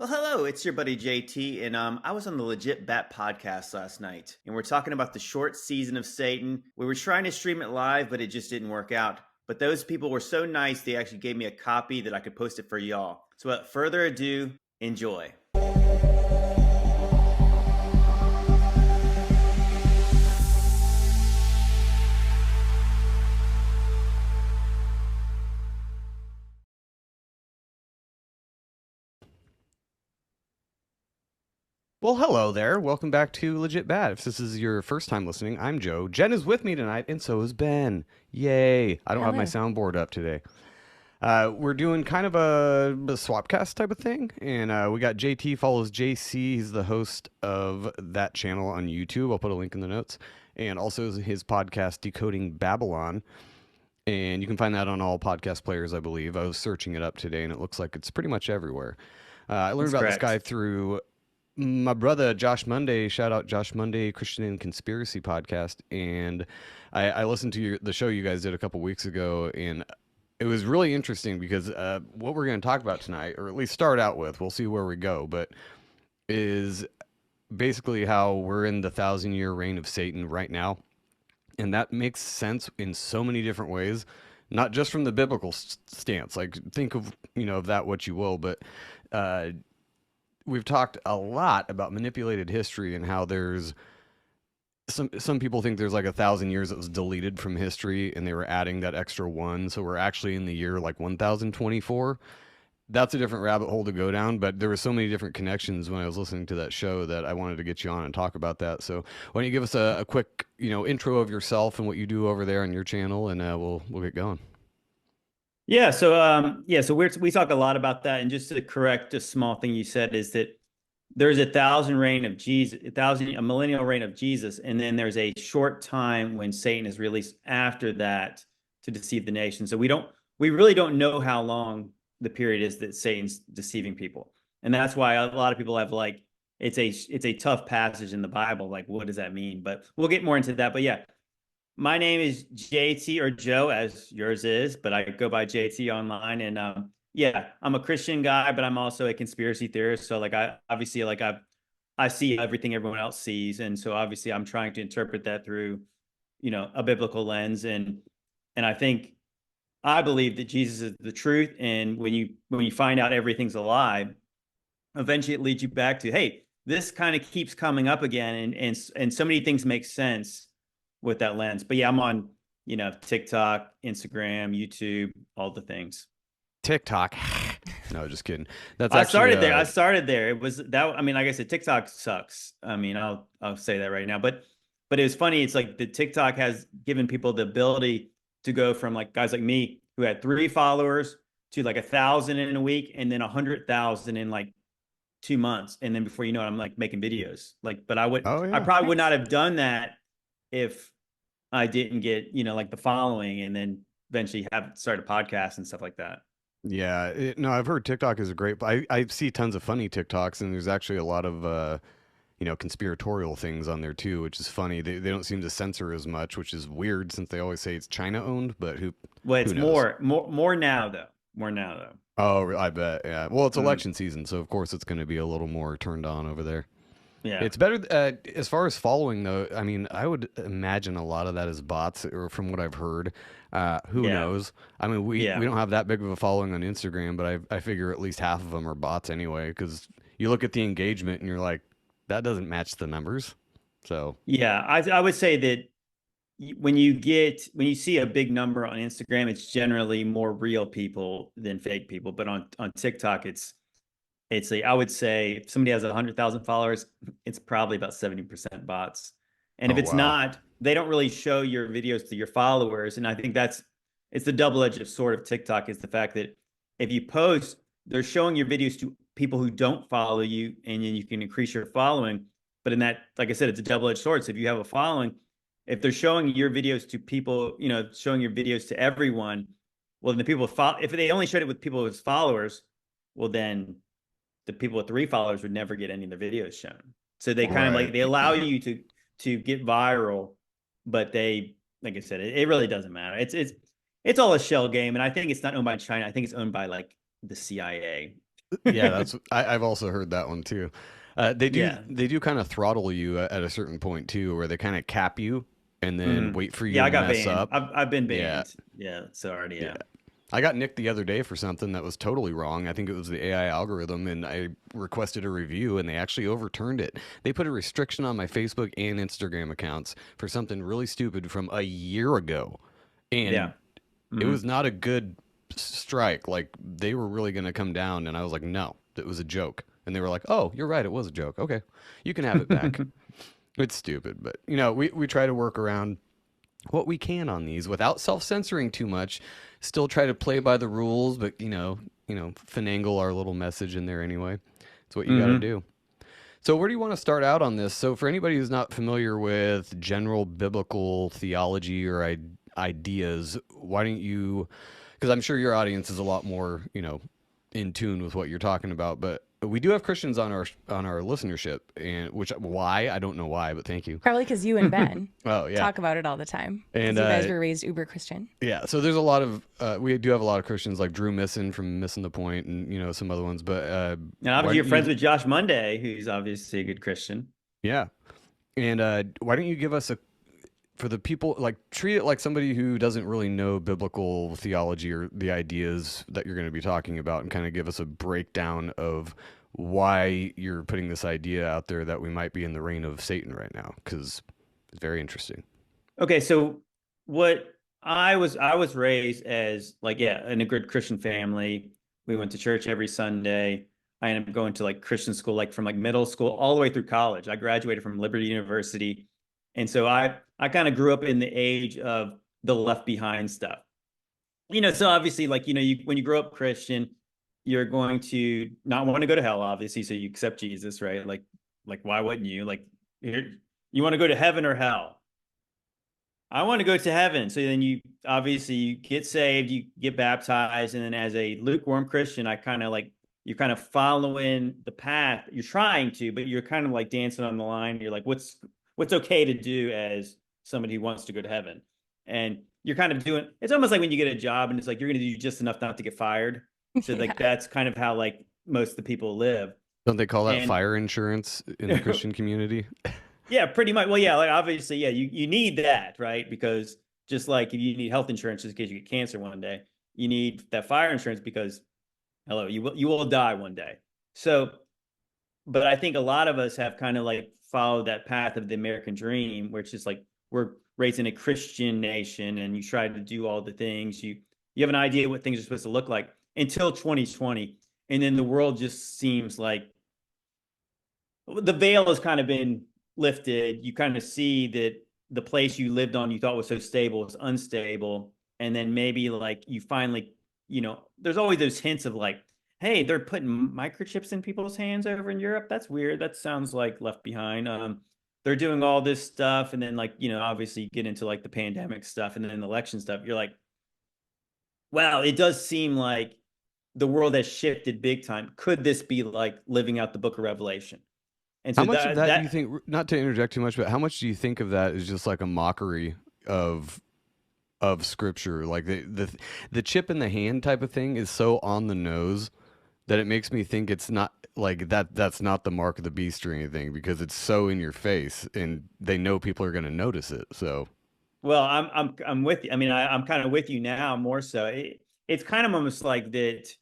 Well, hello, it's your buddy JT, and I was on the Legit Bat podcast last night, and we're talking about the short season of Satan. We were trying to stream it live, but it just didn't work out. But those people were so nice, they actually gave me a copy that I could post it for y'all. So without further ado, enjoy. Well, hello there. Welcome back to Legit Bad. If this is your first time listening, I'm Joe. Jen is with me tonight, and so is Ben. Yay. I don't have my soundboard up today. We're doing kind of a swapcast type of thing, and we got JT follows JC. He's the host of that channel on YouTube. I'll put a link in the notes. And also his podcast, Decoding Babylon. And you can find that on all podcast players, I believe. I was searching it up today, and it looks like it's pretty much everywhere. I learned about this guy through my brother Josh Monday. Shout out Josh Monday, Christian and Conspiracy podcast. And I listened to the show you guys did a couple weeks ago, and it was really interesting because what we're going to talk about tonight, or at least start out with, we'll see where we go, but is basically how we're in the 1,000-year reign of Satan right now. And that makes sense in so many different ways, not just from the biblical stance. Like, think of, of that what you will, but we've talked a lot about manipulated history and how there's some people think there's like 1,000 years that was deleted from history and they were adding that extra one. So we're actually in the year like 1024. That's a different rabbit hole to go down, but there were so many different connections when I was listening to that show that I wanted to get you on and talk about that. So why don't you give us a quick, intro of yourself and what you do over there on your channel, and we'll get going. So we talk a lot about that, and just to correct a small thing you said is that there's a millennial reign of Jesus, and then there's a short time when Satan is released after that to deceive the nation. So we really don't know how long the period is that Satan's deceiving people, and that's why a lot of people have it's a tough passage in the Bible. Like, what does that mean? But we'll get more into that. But yeah. My name is JT, or Joe, as yours is, but I go by JT online. And I'm a Christian guy, but I'm also a conspiracy theorist. So I see everything everyone else sees, and so obviously I'm trying to interpret that through, a biblical lens. And I believe that Jesus is the truth. And when you find out everything's a lie, eventually it leads you back to, hey, this kind of keeps coming up again, and so many things make sense with that lens. But yeah, I'm on, TikTok, Instagram, YouTube, all the things. TikTok. No, just kidding. I started there. It was that. I mean, like I said, TikTok sucks. I mean, I'll say that right now. But it was funny. It's like the TikTok has given people the ability to go from like guys like me who had 3 followers to like 1,000 in a week, and then 100,000 in like 2 months. And then before you know it, I'm like making videos. But I probably would not have done that if I didn't get, like the following, and then eventually have started a podcast and stuff like that. Yeah, no, I've heard TikTok is a great. I see tons of funny TikToks, and there's actually a lot of conspiratorial things on there too, which is funny. They don't seem to censor as much, which is weird since they always say it's China owned. But it's more now though. More now though. Oh, I bet. Yeah. Well, it's election season, so of course it's going to be a little more turned on over there. Yeah, it's better as far as following though. I mean, I would imagine a lot of that is bots, or from what I've heard. Who knows? I mean, we don't have that big of a following on Instagram, but I figure at least half of them are bots anyway. Because you look at the engagement and you're like, that doesn't match the numbers. So yeah, I would say that when you see a big number on Instagram, it's generally more real people than fake people. But on TikTok, I would say if somebody has 100,000 followers, it's probably about 70% bots. And if it's not, they don't really show your videos to your followers. And I think it's the double-edged sword of TikTok, is the fact that if you post, they're showing your videos to people who don't follow you, and then you can increase your following. But in that, like I said, it's a double-edged sword. So if you have a following, if they're showing your videos to people, showing your videos to everyone, well, then if they only showed it with people as followers, well, then the people with 3 followers would never get any of their videos shown. So they kind of they allow you to get viral, but they, like I said, it really doesn't matter. It's all a shell game. And I think it's not owned by China. I think it's owned by like the CIA. Yeah, I've also heard that one too. Yeah. They do kind of throttle you at a certain point too, where they kind of cap you and then Hmm. wait for you Yeah, to I got mess banned. up. I've been Yeah, banned. Yeah, so already, yeah. yeah. I got nicked the other day for something that was totally wrong. I think it was the AI algorithm, and I requested a review, and they actually overturned it. They put a restriction on my Facebook and Instagram accounts for something really stupid from a year ago, and Yeah. it Hmm. was not a good strike. Like they were really going to come down, and I was like, no, it was a joke. And they were like, oh, you're right, it was a joke. Okay, you can have it back. It's stupid, but we try to work around what we can on these without self-censoring too much. Still try to play by the rules, but finagle our little message in there anyway. It's what you got to Hmm. do. So where do you want to start out on this? So for anybody who's not familiar with general biblical theology or ideas, why don't you, because I'm sure your audience is a lot more, in tune with what you're talking about, but we do have Christians on our listenership, and which why I don't know why, but thank you. Probably because you and Ben Oh yeah, talk about it all the time and because you guys were raised uber Christian. yeah, so there's a lot of we do have a lot of Christians like Drew Misson from Missing the Point, and some other ones. But Now, why obviously, you're don't friends you? with Josh Monday, who's obviously a good Christian. Yeah, and why don't you give us a for the people like treat it like somebody who doesn't really know biblical theology or the ideas that you're going to be talking about, and kind of give us a breakdown of why you're putting this idea out there that we might be in the reign of Satan right now, because it's very interesting. Okay, so what I was raised as like, yeah, in a good Christian family. We went to church every Sunday. I ended up going to like Christian school, like from like middle school all the way through college. I graduated from Liberty University. And so I kind of grew up in the age of the left behind stuff. So obviously, like, when you grow up Christian, you're going to not want to go to hell, obviously. So you accept Jesus, right? Like why wouldn't you? Like, you want to go to heaven or hell? I want to go to heaven. So then you obviously you get saved, you get baptized, and then as a lukewarm Christian, I kind of like you're kind of following the path. You're trying to, but you're kind of like dancing on the line. You're like, what's okay to do as somebody who wants to go to heaven? And you're kind of doing it's almost like when you get a job and it's like you're gonna do just enough not to get fired. So Yeah. like that's kind of how like most of the people live. Don't they call that And fire insurance in the Christian community? yeah, pretty much. Well, yeah, like obviously, yeah, you need that, right? Because just like if you need health insurance just in case you get cancer one day, you need that fire insurance because hello, you will die one day. So, but I think a lot of us have kind of like followed that path of the American dream, where it's just like we're raised in a Christian nation and you try to do all the things you have an idea what things are supposed to look like until 2020, and then the world just seems like the veil has kind of been lifted. You kind of see that the place you lived on you thought was so stable is unstable. And then maybe like you finally, there's always those hints of like, hey, they're putting microchips in people's hands over in Europe. That's weird. That sounds like Left Behind. They're doing all this stuff. And then like, obviously you get into like the pandemic stuff and then the election stuff. You're like, wow, it does seem like the world has shifted big time. Could this be like living out the book of Revelation? And How so much of that that do you that think, not to interject too much, but how much do you think of that is just like a mockery of scripture? Like the chip in the hand type of thing is so on the nose that it makes me think it's not like that's not the mark of the beast or anything, because it's so in your face and they know people are going to notice it. So well, I'm with you. I mean, I'm kind of with you now more so. It's kind of almost like that.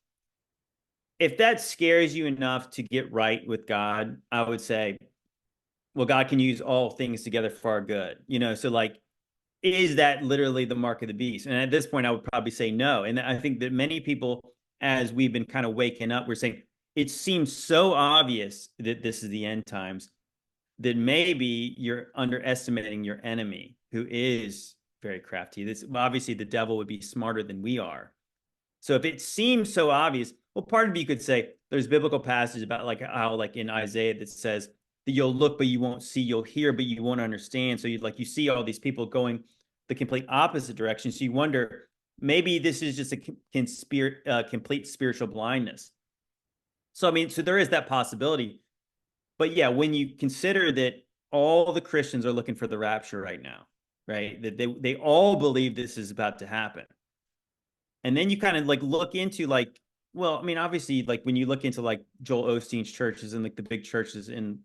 If that scares you enough to get right with God, I would say, well, God can use all things together for our good. So like, is that literally the mark of the beast? And at this point, I would probably say no. And I think that many people, as we've been kind of waking up, we're saying it seems so obvious that this is the end times that maybe you're underestimating your enemy, who is very crafty. This obviously the devil would be smarter than we are. So if it seems so obvious, well, part of you could say there's biblical passage about like how like in Isaiah that says that you'll look but you won't see, you'll hear but you won't understand. So you see all these people going the complete opposite direction. So you wonder maybe this is just a complete spiritual blindness. So I mean, so there is that possibility. But yeah, when you consider that all the Christians are looking for the rapture right now, right? That they all believe this is about to happen. And then you kind of like look into like well, I mean, obviously, like when you look into like Joel Osteen's churches and like the big churches, and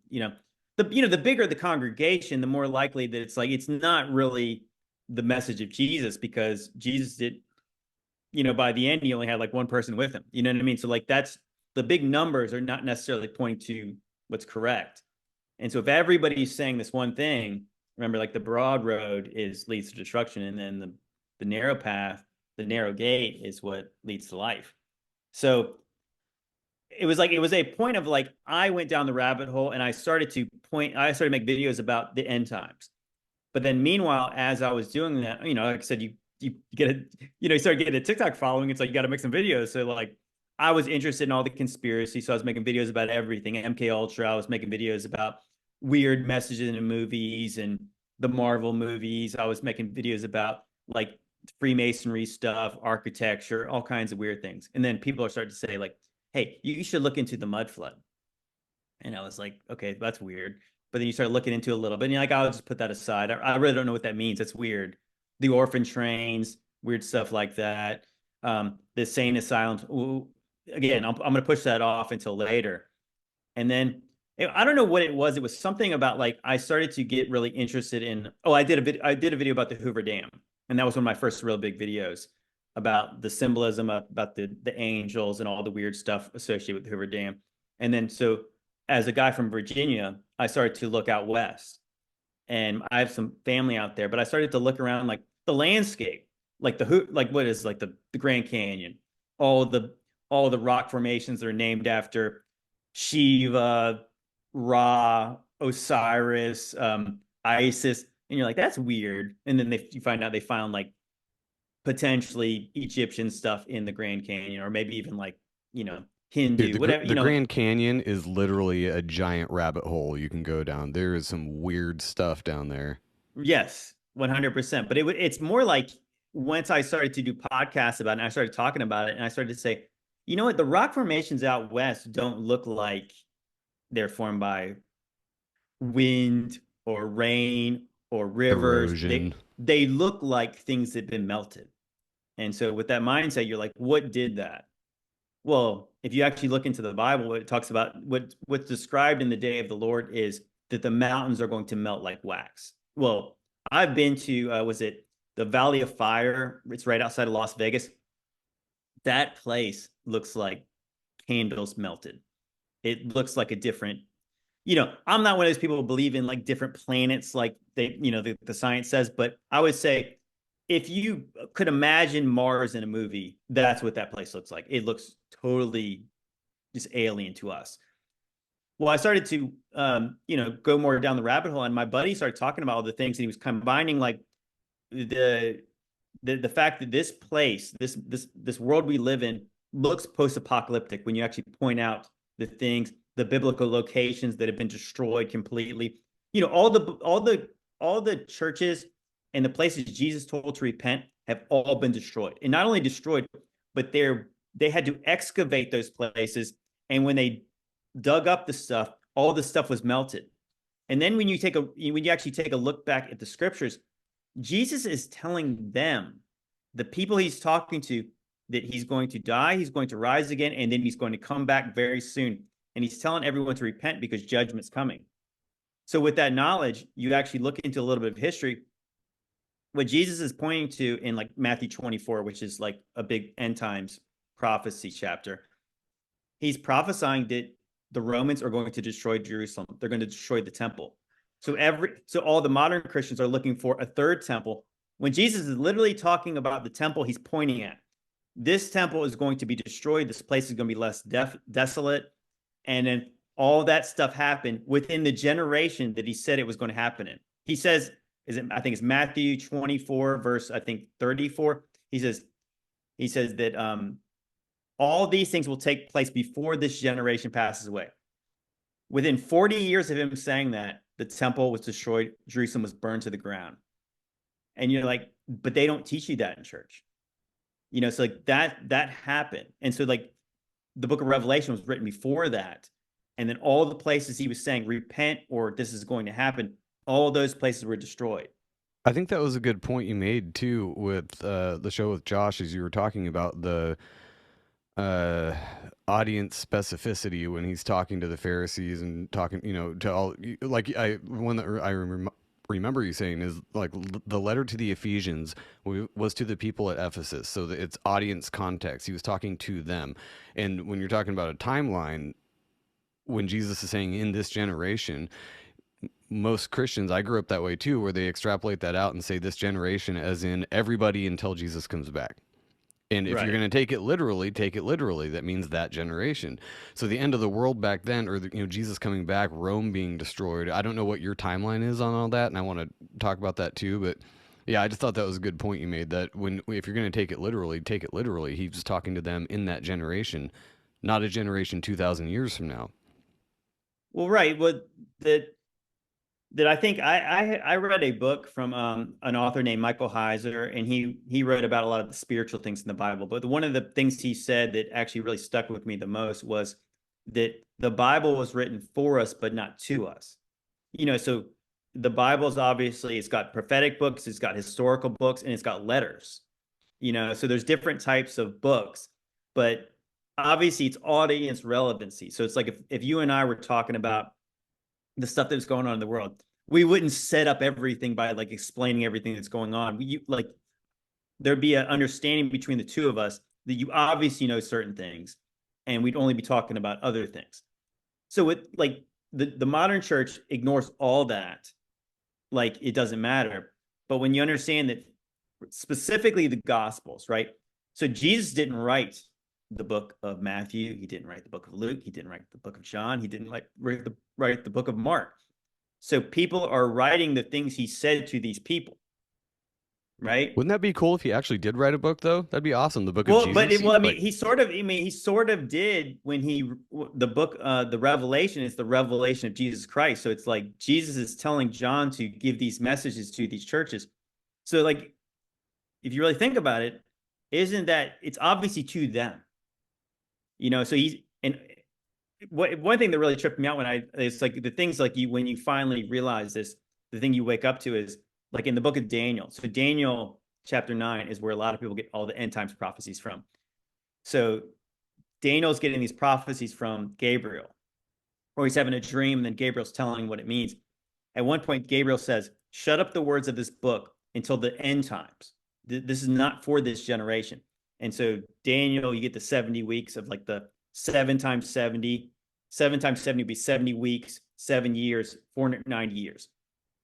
the bigger the congregation, the more likely that it's like it's not really the message of Jesus, because Jesus did, by the end he only had like one person with him. You know what I mean? So like that's the big numbers are not necessarily pointing to what's correct. And so if everybody's saying this one thing, remember, like the broad road leads to destruction, and then the narrow path, the narrow gate is what leads to life. So it was a point of like I went down the rabbit hole and I started to make videos about the end times. But then meanwhile, as I was doing that, like I said, you get a you start getting a TikTok following. It's like you got to make some videos. So like I was interested in all the conspiracy, so I was making videos about everything. MK Ultra. I was making videos about weird messages in movies and the Marvel movies. I was making videos about like Freemasonry stuff, architecture, all kinds of weird things. And then people are starting to say like, "Hey, you should look into the mud flood." And I was like, "Okay, that's weird." But then you start looking into it a little bit, and you're like, "I'll just put that aside. I really don't know what that means. That's weird." The orphan trains, weird stuff like that. The insane asylums. Ooh, again, I'm going to push that off until later. And then I don't know what it was. It was something about like I started to get really interested in. Oh, I did a video about the Hoover Dam, and that was one of my first real big videos about the symbolism about the angels and all the weird stuff associated with the Hoover Dam. And then so as a guy from Virginia, I started to look out west, and I have some family out there, but I started to look around like the landscape, like what is like the Grand Canyon, all the rock formations that are named after Shiva, Ra, Osiris, Isis, and you're like, that's weird. And then you find out they found like potentially Egyptian stuff in the Grand Canyon, or maybe even like Dude, Hindu, whatever. the Grand Canyon is literally a giant rabbit hole you can go down. There is some weird stuff down there. Yes, 100%. But it's more like once I started to do podcasts about it, and I started talking about it, and I started to say, you know what, the rock formations out west don't look like they're formed by wind or rain or rivers. Erosion. They look like things that have been melted. And so with that mindset, you're like, what did that? Well, if you actually look into the Bible, it talks about what's described in the day of the Lord is that the mountains are going to melt like wax. Well, I've been to was it the Valley of Fire? It's right outside of Las Vegas. That place looks like candles melted. It looks like a different. I'm not one of those people who believe in like different planets, like the science says, but I would say if you could imagine Mars in a movie, that's what that place looks like. It looks totally just alien to us. Well, I started to, go more down the rabbit hole, and my buddy started talking about all the things, and he was combining like the fact that this place, this world we live in, looks post-apocalyptic when you actually point out the things, the biblical locations that have been destroyed completely. All the churches and the places Jesus told to repent have all been destroyed. And not only destroyed, but they had to excavate those places. And when they dug up the stuff, all the stuff was melted. And then when you actually take a look back at the scriptures, Jesus is telling them, the people he's talking to, that he's going to die, he's going to rise again, and then he's going to come back very soon. And he's telling everyone to repent because judgment's coming. So with that knowledge, you actually look into a little bit of history. What Jesus is pointing to in like Matthew 24, which is like a big end times prophecy chapter, he's prophesying that the Romans are going to destroy Jerusalem. They're going to destroy the temple. So all the modern Christians are looking for a third temple. When Jesus is literally talking about the temple he's pointing at, this temple is going to be destroyed. This place is going to be less desolate. And then all that stuff happened within the generation that he said it was going to happen in. He says, I think it's Matthew 24, verse, I think 34. He says that all these things will take place before this generation passes away. Within 40 years of him saying that, the temple was destroyed, Jerusalem was burned to the ground. And you're like, but they don't teach you that in church. So like that happened. And so like the book of Revelation was written before that. And then all the places he was saying, repent or this is going to happen, all those places were destroyed. I think that was a good point you made too with the show with Josh, as you were talking about uh, audience specificity when he's talking to the Pharisees and talking, to all, like one that I remember you saying is like the letter to the Ephesians was to the people at Ephesus, so that it's audience context. He was talking to them, and when you're talking about a timeline, when Jesus is saying in this generation, most Christians, I grew up that way too, where they extrapolate that out and say this generation as in everybody until Jesus comes back. And if you're going to take it literally, take it literally. That means that generation. So the end of the world back then, or Jesus coming back, Rome being destroyed. I don't know what your timeline is on all that, and I want to talk about that too. But yeah, I just thought that was a good point you made. That if you're going to take it literally, take it literally. He was talking to them in that generation, not a generation 2,000 years from now. Well, right. Well, that I think I read a book from an author named Michael Heiser, and he wrote about a lot of the spiritual things in the Bible. But one of the things he said that actually really stuck with me the most was that the Bible was written for us, but not to us. So the Bible's obviously, it's got prophetic books, it's got historical books, and it's got letters. So there's different types of books, but obviously it's audience relevancy. So it's like if you and I were talking about the stuff that's going on in the world, we wouldn't set up everything by like explaining everything that's going on. There'd be an understanding between the two of us that you obviously know certain things, and we'd only be talking about other things. So with like the modern church ignores all that, like it doesn't matter. But when you understand that specifically the Gospels, right? So Jesus didn't write the book of Matthew. He didn't write the book of Luke. He didn't write the book of John. He didn't write the book of Mark. So people are writing the things he said to these people, right? Wouldn't that be cool if he actually did write a book, though? That'd be awesome. The book of Jesus. He sort of did when the book, the Revelation is the revelation of Jesus Christ. So it's like Jesus is telling John to give these messages to these churches. So like, if you really think about it, isn't that it's obviously to them? So one thing that really tripped me out it's like the things like when you finally realize this, the thing you wake up to is like in the book of Daniel. So Daniel chapter 9 is where a lot of people get all the end times prophecies from. So Daniel's getting these prophecies from Gabriel, or he's having a dream, and then Gabriel's telling him what it means. At one point, Gabriel says, "Shut up the words of this book until the end times. This is not for this generation." And so Daniel, you get the 70 weeks of like the 7 times 70. 7 times 70 would be 70 weeks, 7 years, 490 years.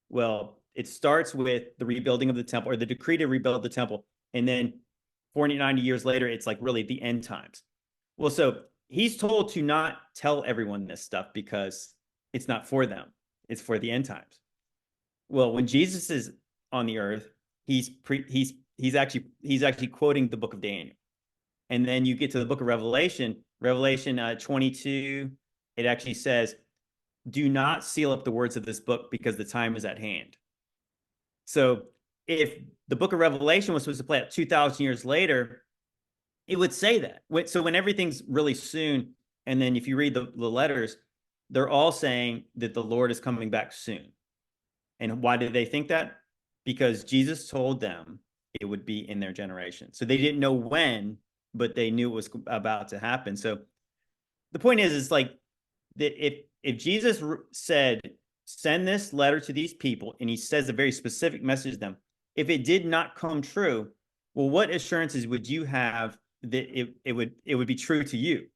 Well, it starts with the rebuilding of the temple, or the decree to rebuild the temple. And then 490 years later, it's like really the end times. Well, so he's told to not tell everyone this stuff because it's not for them. It's for the end times. Well, when Jesus is on the earth, he's actually quoting the book of Daniel. And then you get to the book of Revelation 22, it actually says, "Do not seal up the words of this book because the time is at hand." So if the book of Revelation was supposed to play out 2,000 years later, it would say that. So when everything's really soon, and then if you read the letters, they're all saying that the Lord is coming back soon. And why did they think that? Because Jesus told them it would be in their generation. So they didn't know when, but they knew it was about to happen. So the point is like that if Jesus said, "Send this letter to these people," and he says a very specific message to them, if it did not come true, well, what assurances would you have that it would be true to you?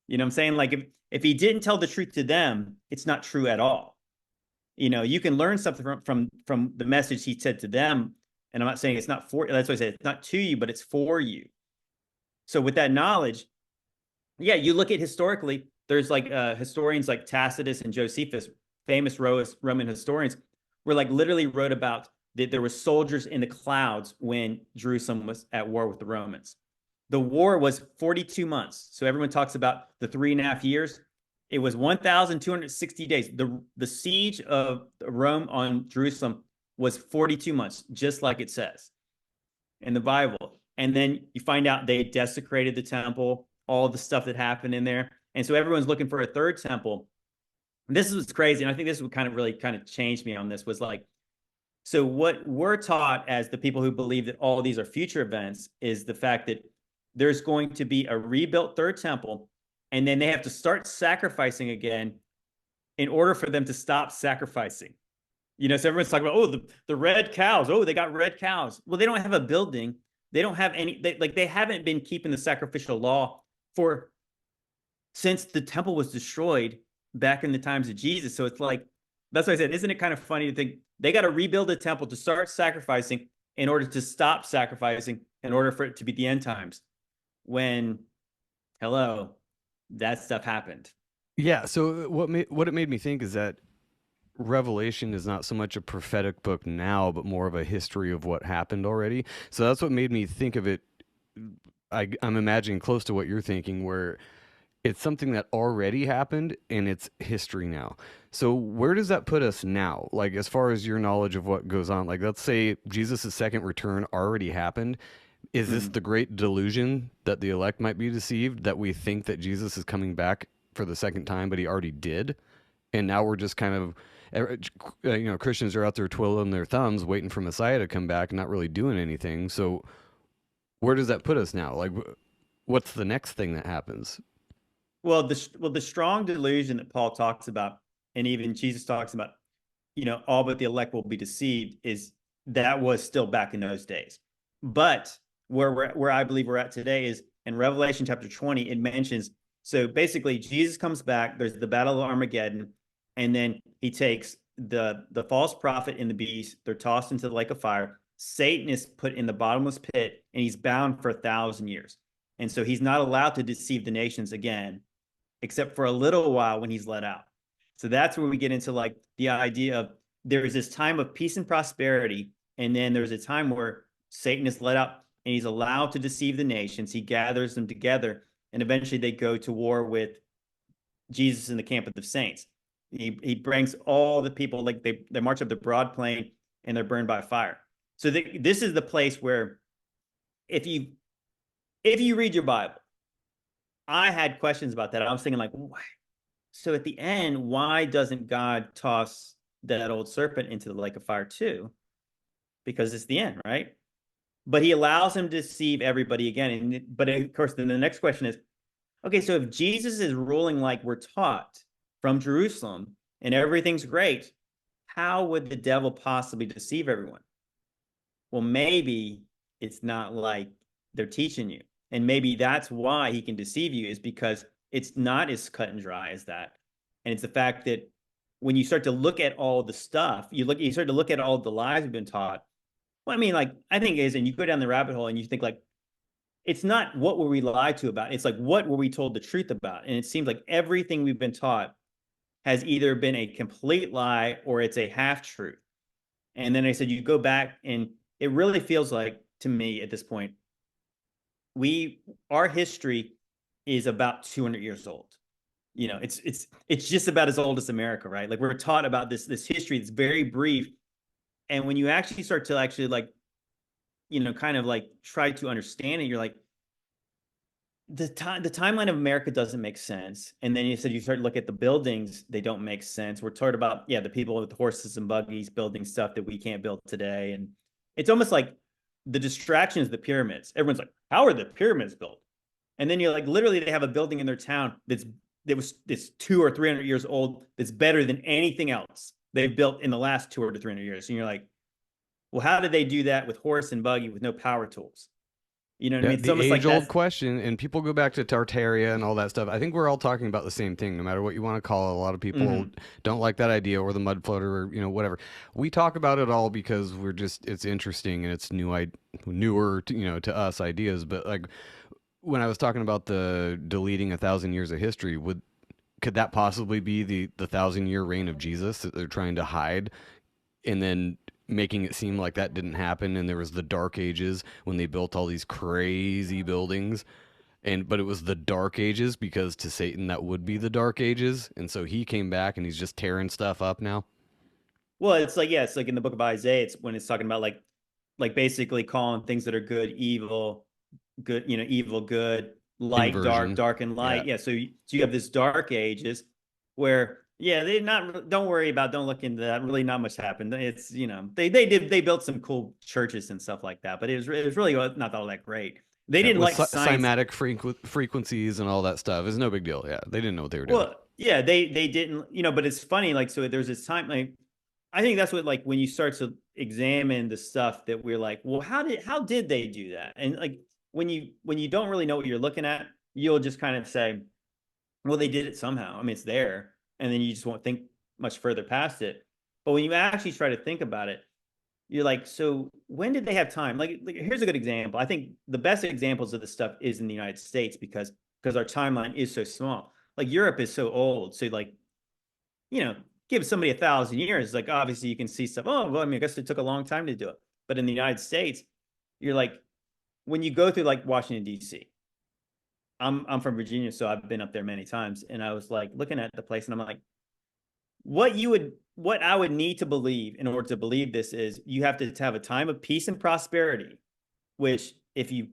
You know what I'm saying? Like if he didn't tell the truth to them, it's not true at all. You can learn something from the message he said to them. And I'm not saying it's not for, that's what I said, it's not to you, but it's for you. So with that knowledge, yeah, you look at historically, there's like historians like Tacitus and Josephus, famous Roman historians, were like literally wrote about that there were soldiers in the clouds when Jerusalem was at war with the Romans. The war was 42 months. So everyone talks about the 3.5 years. It was 1,260 days. The siege of Rome on Jerusalem was 42 months, just like it says in the Bible. And then you find out they desecrated the temple, all the stuff that happened in there. And so everyone's looking for a third temple. And this is crazy. And I think this would really changed me on this, was like, so what we're taught as the people who believe that all these are future events is the fact that there's going to be a rebuilt third temple, and then they have to start sacrificing again in order for them to stop sacrificing. So everyone's talking about, oh, the red cows. Oh, they got red cows. Well, they don't have a building. They don't have any, they haven't been keeping the sacrificial law since the temple was destroyed back in the times of Jesus. So it's like, that's why I said, isn't it kind of funny to think they got to rebuild the temple to start sacrificing in order to stop sacrificing in order for it to be the end times, when, hello, that stuff happened. Yeah. So what it made me think is that Revelation is not so much a prophetic book now, but more of a history of what happened already. So that's what made me think of it. I'm imagining close to what you're thinking, where it's something that already happened and it's history now. So where does that put us now? Like, as far as your knowledge of what goes on, like, let's say Jesus' second return already happened. Is this the great delusion that the elect might be deceived, that we think that Jesus is coming back for the second time, but he already did? And now we're just kind of, Christians are out there twiddling their thumbs, waiting for Messiah to come back and not really doing anything. So where does that put us now? Like, what's the next thing that happens? Well, the strong delusion that Paul talks about, and even Jesus talks about, all but the elect will be deceived, is that was still back in those days. But where I believe we're at today is in Revelation chapter 20. It mentions, so basically Jesus comes back. There's the battle of Armageddon, and then he takes the false prophet and the beast. They're tossed into the lake of fire. Satan is put in the bottomless pit, and he's bound for 1,000 years. And so he's not allowed to deceive the nations again, except for a little while when he's let out. So that's where we get into like the idea of there's this time of peace and prosperity, and then there's a time where Satan is let out and he's allowed to deceive the nations. He gathers them together, and eventually they go to war with Jesus in the camp of the saints. He brings all the people, like they march up the broad plain and they're burned by fire. So this is the place where if you read your Bible, I had questions about that. I was thinking like, so at the end, why doesn't God toss that old serpent into the lake of fire too? Because it's the end, right? But he allows him to deceive everybody again. But of course, then the next question is, okay, so if Jesus is ruling like we're taught from Jerusalem and everything's great, how would the devil possibly deceive everyone? Well, maybe it's not like they're teaching you. And maybe that's why he can deceive you, is because it's not as cut and dry as that. And it's the fact that when you start to look at all the stuff, you start to look at all the lies we've been taught. Well, I mean, like, I think and you go down the rabbit hole and you think like, it's not what were we lied to about. It's like, what were we told the truth about? And it seems like everything we've been taught has either been a complete lie or it's a half truth. And then I said, you go back and it really feels like, to me at this point, our history is about 200 years old. It's just about as old as America, right? Like, we're taught about this history that's very brief. And when you actually start to like, kind of like try to understand it, you're like, the timeline of America doesn't make sense. And then you start to look at the buildings, they don't make sense. We're taught about, the people with horses and buggies building stuff that we can't build today. And it's almost like the distractions, the pyramids. Everyone's like, how are the pyramids built? And then you're like, literally, they have a building in their town that's 200 or 300 years old that's better than anything else they've built in the last 200 to 300 years. And you're like, well, how did they do that with horse and buggy with no power tools? You know what I mean? It's the almost like age-old question, and people go back to Tartaria and all that stuff. I think we're all talking about the same thing, no matter what you want to call it. A lot of people don't like that idea, or the mud floater, or whatever. We talk about it all because it's interesting and it's newer to us ideas. But like when I was talking about the deleting 1,000 years of history, could that possibly be the 1,000-year reign of Jesus that they're trying to hide, and then making it seem like that didn't happen, and there was the Dark Ages when they built all these crazy buildings, but it was the Dark Ages because to Satan that would be the Dark Ages, and so he came back and he's just tearing stuff up now? Well, it's like, it's like in the book of Isaiah, it's when it's talking about like basically calling things that are good evil, good, evil good, light Inversion. dark and light. Yeah. So you have this Dark Ages where don't worry about, don't look into that. Really not much happened. It's, they built some cool churches and stuff like that, but it was really not all that great. They Yeah, didn't with like science. cymatic frequencies and all that stuff. It's no big deal. Yeah, they didn't know what they were doing. Well, yeah, they didn't, but it's funny, like, so there's this time, like, I think that's what, like, when you start to examine the stuff that we're like, well, how did they do that? And like when you don't really know what you're looking at, you'll just kind of say, well, they did it somehow. I mean, it's there, and then you just won't think much further past it. But when you actually try to think about it, you're like, so when did they have time? Like here's a good example. I think the best examples of this stuff is in the United States because our timeline is so small. Like Europe is so old, so like you know, give somebody 1,000 years, like obviously you can see stuff. Oh, well, I mean, I guess it took a long time to do it. But in the United States, you're like, when you go through like Washington D.C., I'm from Virginia, so I've been up there many times, and I was like looking at the place, and I'm like, what I would need to believe in order to believe this is you have to have a time of peace and prosperity, which if you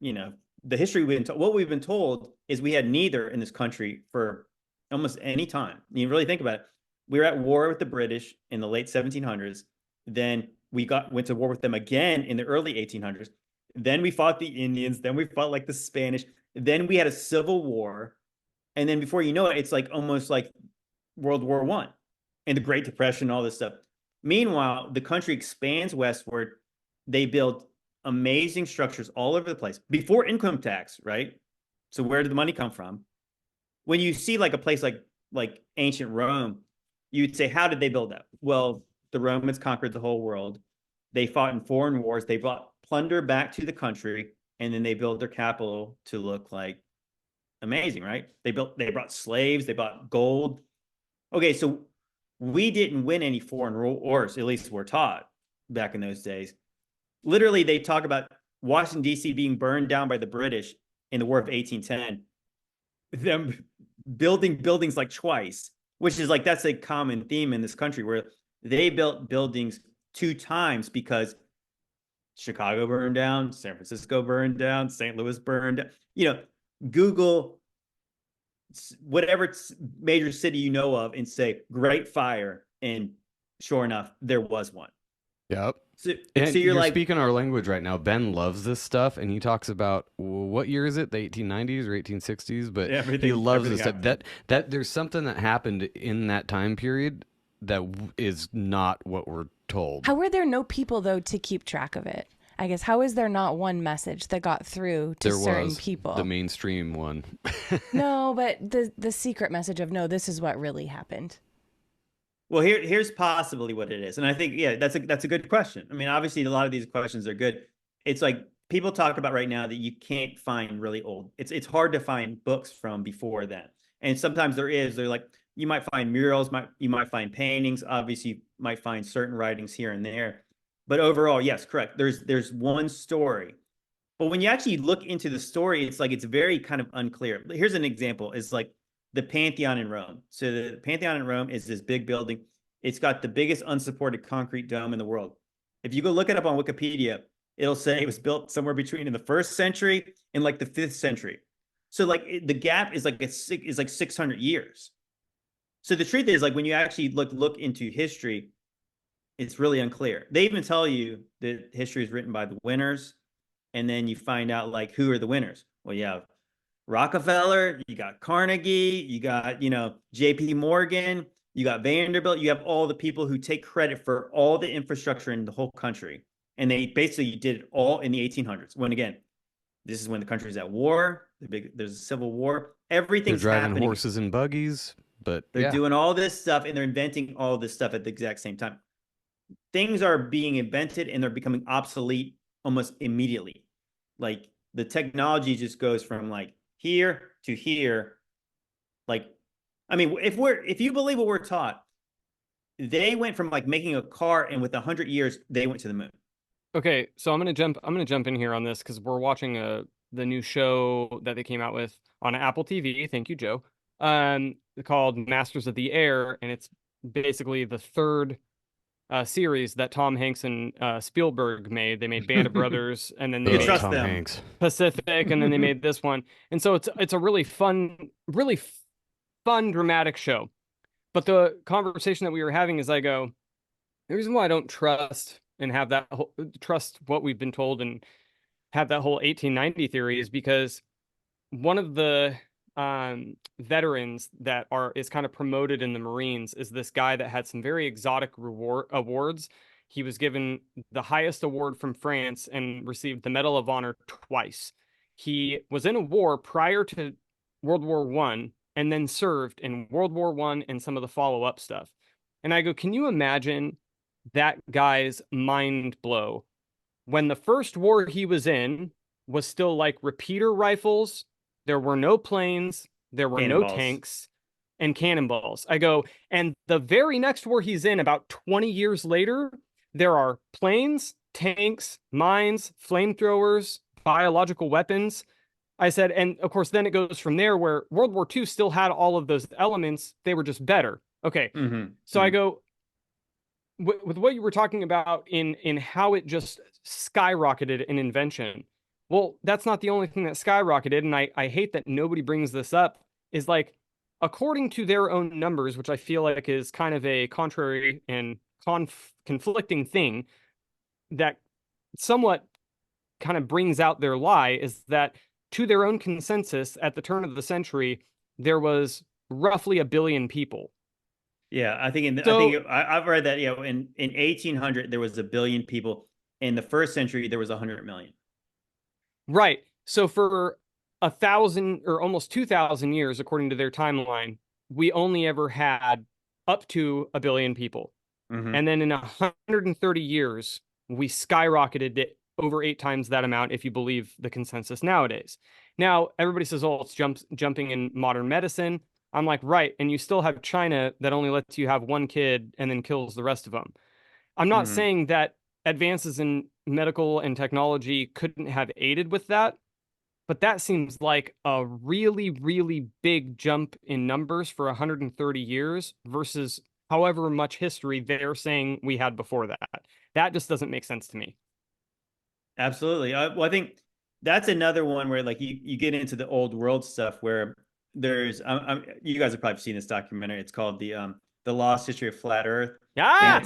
know, the history what we've been told is we had neither in this country for almost any time. You really think about it. We were at war with the British in the late 1700s. Then we went to war with them again in the early 1800s. Then we fought the Indians. Then we fought like the Spanish. Then we had a civil war. And then before you know it, it's like almost like World War I and the Great Depression, all this stuff. Meanwhile, the country expands westward. They build amazing structures all over the place before income tax, right? So where did the money come from? When you see like a place like ancient Rome, you'd say, how did they build that? Well, the Romans conquered the whole world. They fought in foreign wars. They brought plunder back to the country, and then they built their capital to look like amazing, right? They brought slaves, they brought gold. Okay, so we didn't win any foreign wars, at least we're taught back in those days. Literally, they talk about Washington, D.C. being burned down by the British in the War of 1810, them building buildings like twice, which is like, that's a common theme in this country where they built buildings 2 times because Chicago burned down, San Francisco burned down, St. Louis burned down. Google whatever major city you know of and say Great Fire, and sure enough, there was one. Yep. So And you're like, speaking our language right now. Ben loves this stuff, and he talks about what year is it? The 1890s or 1860s? But he loves this stuff. That there's something that happened in that time period that is not what we're told. How were there no people though to keep track of it? I guess how is there not one message that got through to certain people? The mainstream one. No, but the secret message of no, this is what really happened. Well, here's possibly what it is. And I think, yeah, that's a good question. I mean, obviously a lot of these questions are good. It's like people talk about right now that you can't find really old. It's hard to find books from before then. And sometimes they're like, you might find murals, you might find paintings, obviously you might find certain writings here and there. But overall, yes, correct. There's one story. But when you actually look into the story, it's like it's very kind of unclear. Here's an example. It's like the Pantheon in Rome. So the Pantheon in Rome is this big building. It's got the biggest unsupported concrete dome in the world. If you go look it up on Wikipedia, it'll say it was built somewhere between in the 1st century and like the 5th century. So like the gap is like 600 years. So the truth is, like, when you actually look into history, it's really unclear. They even tell you that history is written by the winners, and then you find out like who are the winners. Well, you have Rockefeller, you got Carnegie, you got, JP Morgan, you got Vanderbilt, you have all the people who take credit for all the infrastructure in the whole country. And they basically did it all in the 1800s. When again, this is when the country's at war, there's a civil war, everything's they're driving happening. Horses and buggies, but they're doing all this stuff, and they're inventing all this stuff at the exact same time. Things are being invented and they're becoming obsolete almost immediately. Like the technology just goes from like here to here. Like, I mean, if you believe what we're taught, they went from like making a car, and with 100 years, they went to the moon. Okay, so I'm gonna jump in here on this because we're watching the new show that they came out with on Apple TV. Thank you, Joe. Called Masters of the Air, and it's basically the third series that Tom Hanks and Spielberg made. They made Band of Brothers, and then they made trust Tom them. Hanks. Pacific, and then they made this one. And so it's a really fun, dramatic show. But the conversation that we were having is, I go, the reason why I don't trust and have that trust what we've been told and have that whole 1890 theory is because one of the veterans that is kind of promoted in the Marines is this guy that had some very exotic awards. He was given the highest award from France and received the Medal of Honor twice. He was in a war prior to World War One and then served in World War One and some of the follow-up stuff. And I go, can you imagine that guy's mind blow when the first war he was in was still like repeater rifles? There were no planes, there were no tanks, and cannonballs. I go, and the very next war he's in, about 20 years later, there are planes, tanks, mines, flamethrowers, biological weapons. I said, and of course, then it goes from there where World War II still had all of those elements. They were just better. Okay. So I go, with what you were talking about in how it just skyrocketed in invention. Well, that's not the only thing that skyrocketed. And I hate that nobody brings this up, is like, according to their own numbers, which I feel like is kind of a contrary and conflicting thing that somewhat kind of brings out their lie, is that to their own consensus at the turn of the century, there was roughly 1 billion people. Yeah, I think I've read that, in 1800 there was 1 billion people. In the first century there was 100 million. Right. So for 1,000 or almost 2,000 years, according to their timeline, we only ever had up to 1 billion people. And then in 130 years, we skyrocketed it over 8 times that amount, if you believe the consensus nowadays. Now, everybody says, oh, it's jumping in modern medicine. I'm like, right. And you still have China that only lets you have 1 kid and then kills the rest of them. I'm not saying that advances in medical and technology couldn't have aided with that, but that seems like a really, really big jump in numbers for 130 years versus however much history they're saying we had before that. That just doesn't make sense to me. Absolutely. Well, I think that's another one where like you get into the old world stuff where there's you guys have probably seen this documentary. It's called the Lost History of Flat Earth. Yeah.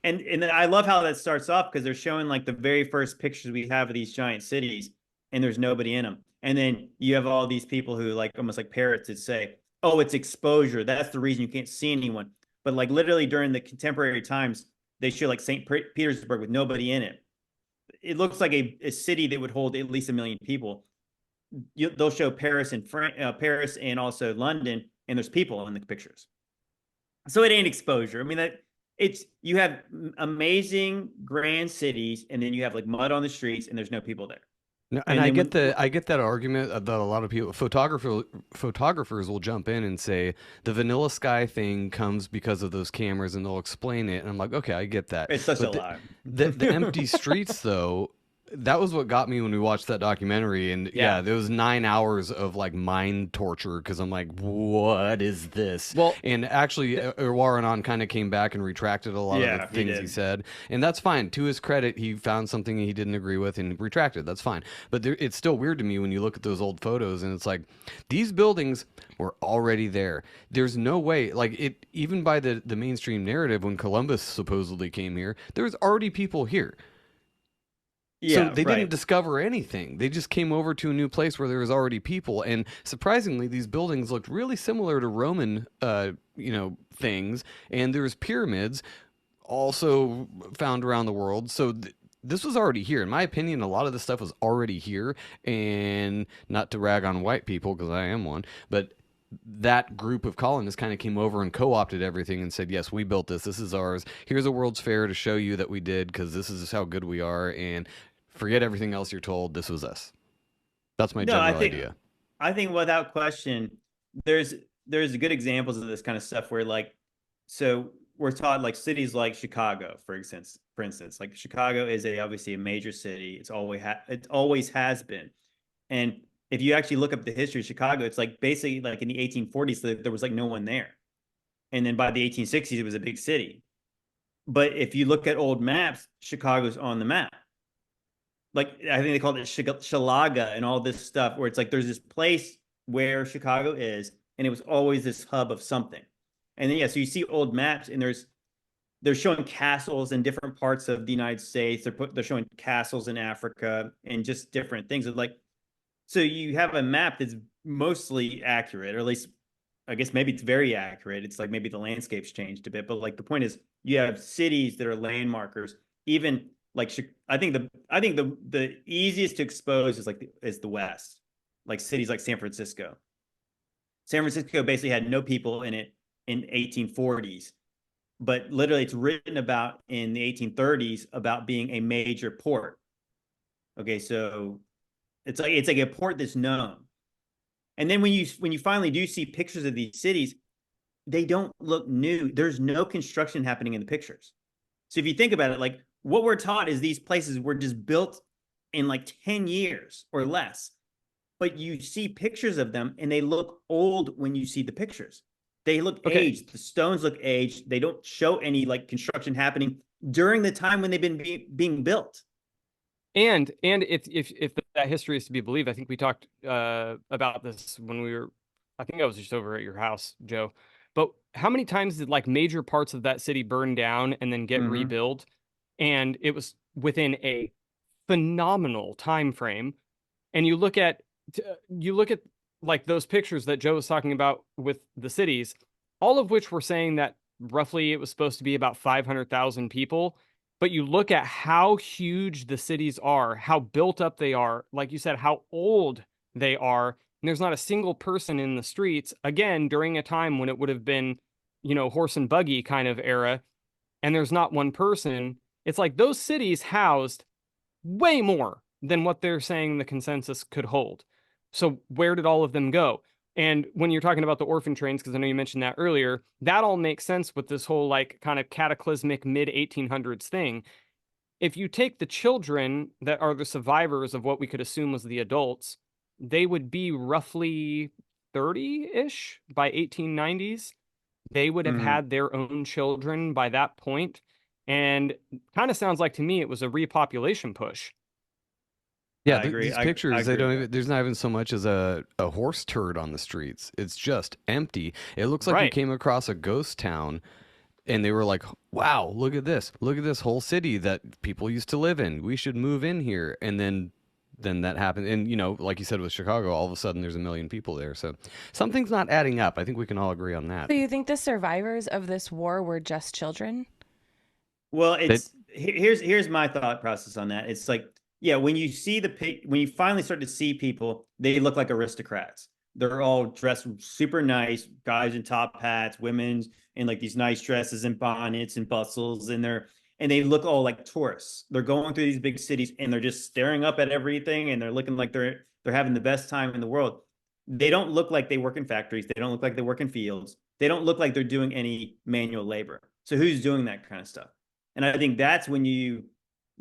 And I love how that starts off because they're showing like the very first pictures we have of these giant cities and there's nobody in them. And then you have all these people who like almost like parrots that say, oh, it's exposure. That's the reason you can't see anyone. But like literally during the contemporary times, they show like St. Petersburg with nobody in it. It looks like a city that would hold at least 1 million people. They'll show Paris and also London, and there's people in the pictures. So it ain't exposure. I mean, you have amazing grand cities, and then you have like mud on the streets, and there's no people there. No, and I get that argument that a lot of people, photographers will jump in and say the vanilla sky thing comes because of those cameras, and they'll explain it. And I'm like, okay, I get that. It's such a lie. The empty streets, though. That was what got me when we watched that documentary, and there was 9 hours of like mind torture because I'm like, what is this? Well, and actually, Irwaranon kind of came back and retracted a lot of the things he said, and that's fine. To his credit, he found something he didn't agree with and retracted. That's fine, but it's still weird to me when you look at those old photos and it's like these buildings were already there. There's no way, like it, even by the mainstream narrative, when Columbus supposedly came here, there was already people here. So they didn't discover anything. They just came over to a new place where there was already people. And surprisingly, these buildings looked really similar to Roman, things. And there's pyramids also found around the world. So this was already here. In my opinion, a lot of this stuff was already here. And not to rag on white people, because I am one, but that group of colonists kind of came over and co-opted everything and said, yes, we built this. This is ours. Here's a World's Fair to show you that we did, because this is how good we are. And forget everything else you're told. This was us. That's my general idea. I think without question, there's good examples of this kind of stuff where like, so we're taught like cities like Chicago, for instance, like Chicago is obviously a major city. It always has been. And if you actually look up the history of Chicago, it's like basically like in the 1840s, there was like no one there. And then by the 1860s, it was a big city. But if you look at old maps, Chicago's on the map. Like, I think they called it Shalaga and all this stuff, where it's like there's this place where Chicago is, and it was always this hub of something. And then, so you see old maps, and there's they're showing castles in different parts of the United States. They're showing castles in Africa and just different things. Like, so you have a map that's mostly accurate, or at least I guess maybe it's very accurate. It's like maybe the landscape's changed a bit, but like the point is you have cities that are landmarkers. Even like I think the easiest to expose is the West, like cities like San Francisco. San Francisco basically had no people in it in 1840s, but literally it's written about in the 1830s about being a major port. Okay, so it's like a port that's known. And then when you finally do see pictures of these cities, they don't look new. There's no construction happening in the pictures. So if you think about it, like what we're taught is these places were just built in like 10 years or less. But you see pictures of them and they look old when you see the pictures. They look aged. The stones look aged. They don't show any like construction happening during the time when they've been being built. And if that history is to be believed, I think we talked about this when I think I was just over at your house, Joe. But how many times did like major parts of that city burn down and then get rebuilt? And it was within a phenomenal time frame. And you look at like those pictures that Joe was talking about with the cities, all of which were saying that roughly it was supposed to be about 500,000 people. But you look at how huge the cities are, how built up they are, like you said, how old they are, and there's not a single person in the streets, again, during a time when it would have been, horse and buggy kind of era, and there's not one person. It's like those cities housed way more than what they're saying the consensus could hold. So where did all of them go? And when you're talking about the orphan trains, because I know you mentioned that earlier, that all makes sense with this whole like kind of cataclysmic mid-1800s thing. If you take the children that are the survivors of what we could assume was the adults, they would be roughly 30-ish by 1890s. They would have had their own children by that point. And kind of sounds like to me it was a repopulation push. Yeah, these pictures, they don't even, there's not even so much as a horse turd on the streets. It's just empty. It looks like you came across a ghost town and they were like, wow, look at this. Look at this whole city that people used to live in. We should move in here. And then that happened. And, like you said with Chicago, all of a sudden there's 1 million people there. So something's not adding up. I think we can all agree on that. So you think the survivors of this war were just children? Well, here's my thought process on that. It's like, yeah, when you finally start to see people, they look like aristocrats. They're all dressed super nice, guys in top hats, women's in like these nice dresses and bonnets and bustles, and they look all like tourists. They're going through these big cities and they're just staring up at everything and they're looking like they're having the best time in the world. They don't look like they work in factories. They don't look like they work in fields. They don't look like they're doing any manual labor. So who's doing that kind of stuff? And I think that's when you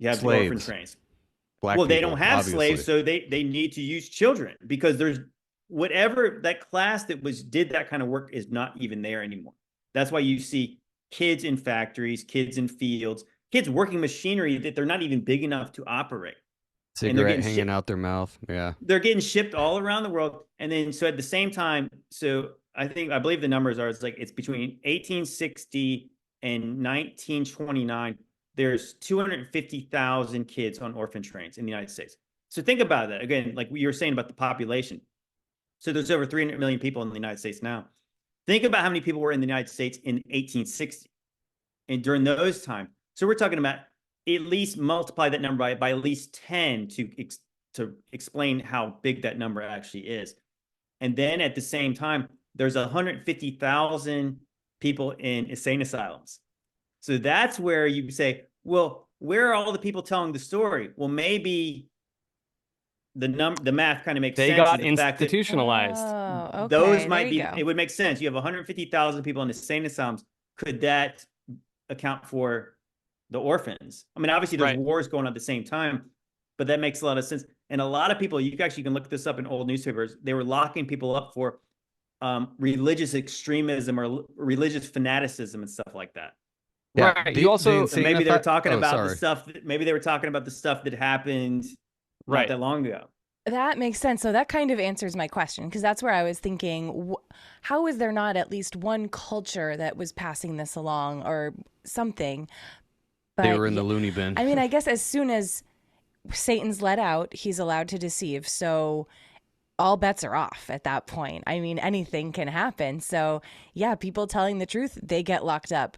have the orphan trains. They don't have obviously slaves, so they need to use children because there's whatever that class that did that kind of work is not even there anymore. That's why you see kids in factories, kids in fields, kids working machinery that they're not even big enough to operate. Cigarette hanging out their mouth. Yeah. They're getting shipped all around the world. And then so at the same time, so I believe the numbers are it's between 1860 and 1929. There's 250,000 kids on orphan trains in the United States. So think about that. Again, like you were saying about the population. So there's over 300 million people in the United States now. Think about how many people were in the United States in 1860 and during those times. So we're talking about at least multiply that number by at least 10 to explain how big that number actually is. And then at the same time, there's 150,000 people in insane asylums. So that's where you say, well, where are all the people telling the story? Well, maybe the math kind of makes sense. They got institutionalized. Okay, those might be, it would make sense. You have 150,000 people in insane asylums. Could that account for the orphans? I mean, obviously there's wars going on at the same time, but that makes a lot of sense. And a lot of people, you can look this up in old newspapers. They were locking people up for religious extremism or religious fanaticism and stuff like that. Yeah. Right. You also maybe they were talking about the stuff. Maybe they were talking about the stuff that happened not that long ago. That makes sense. So that kind of answers my question, because that's where I was thinking, how is there not at least one culture that was passing this along, or something. They But were in the Looney Bin. I mean, I guess as soon as Satan's let out, he's allowed to deceive. So all bets are off at that point. I mean, anything can happen. So yeah, people telling the truth, they get locked up.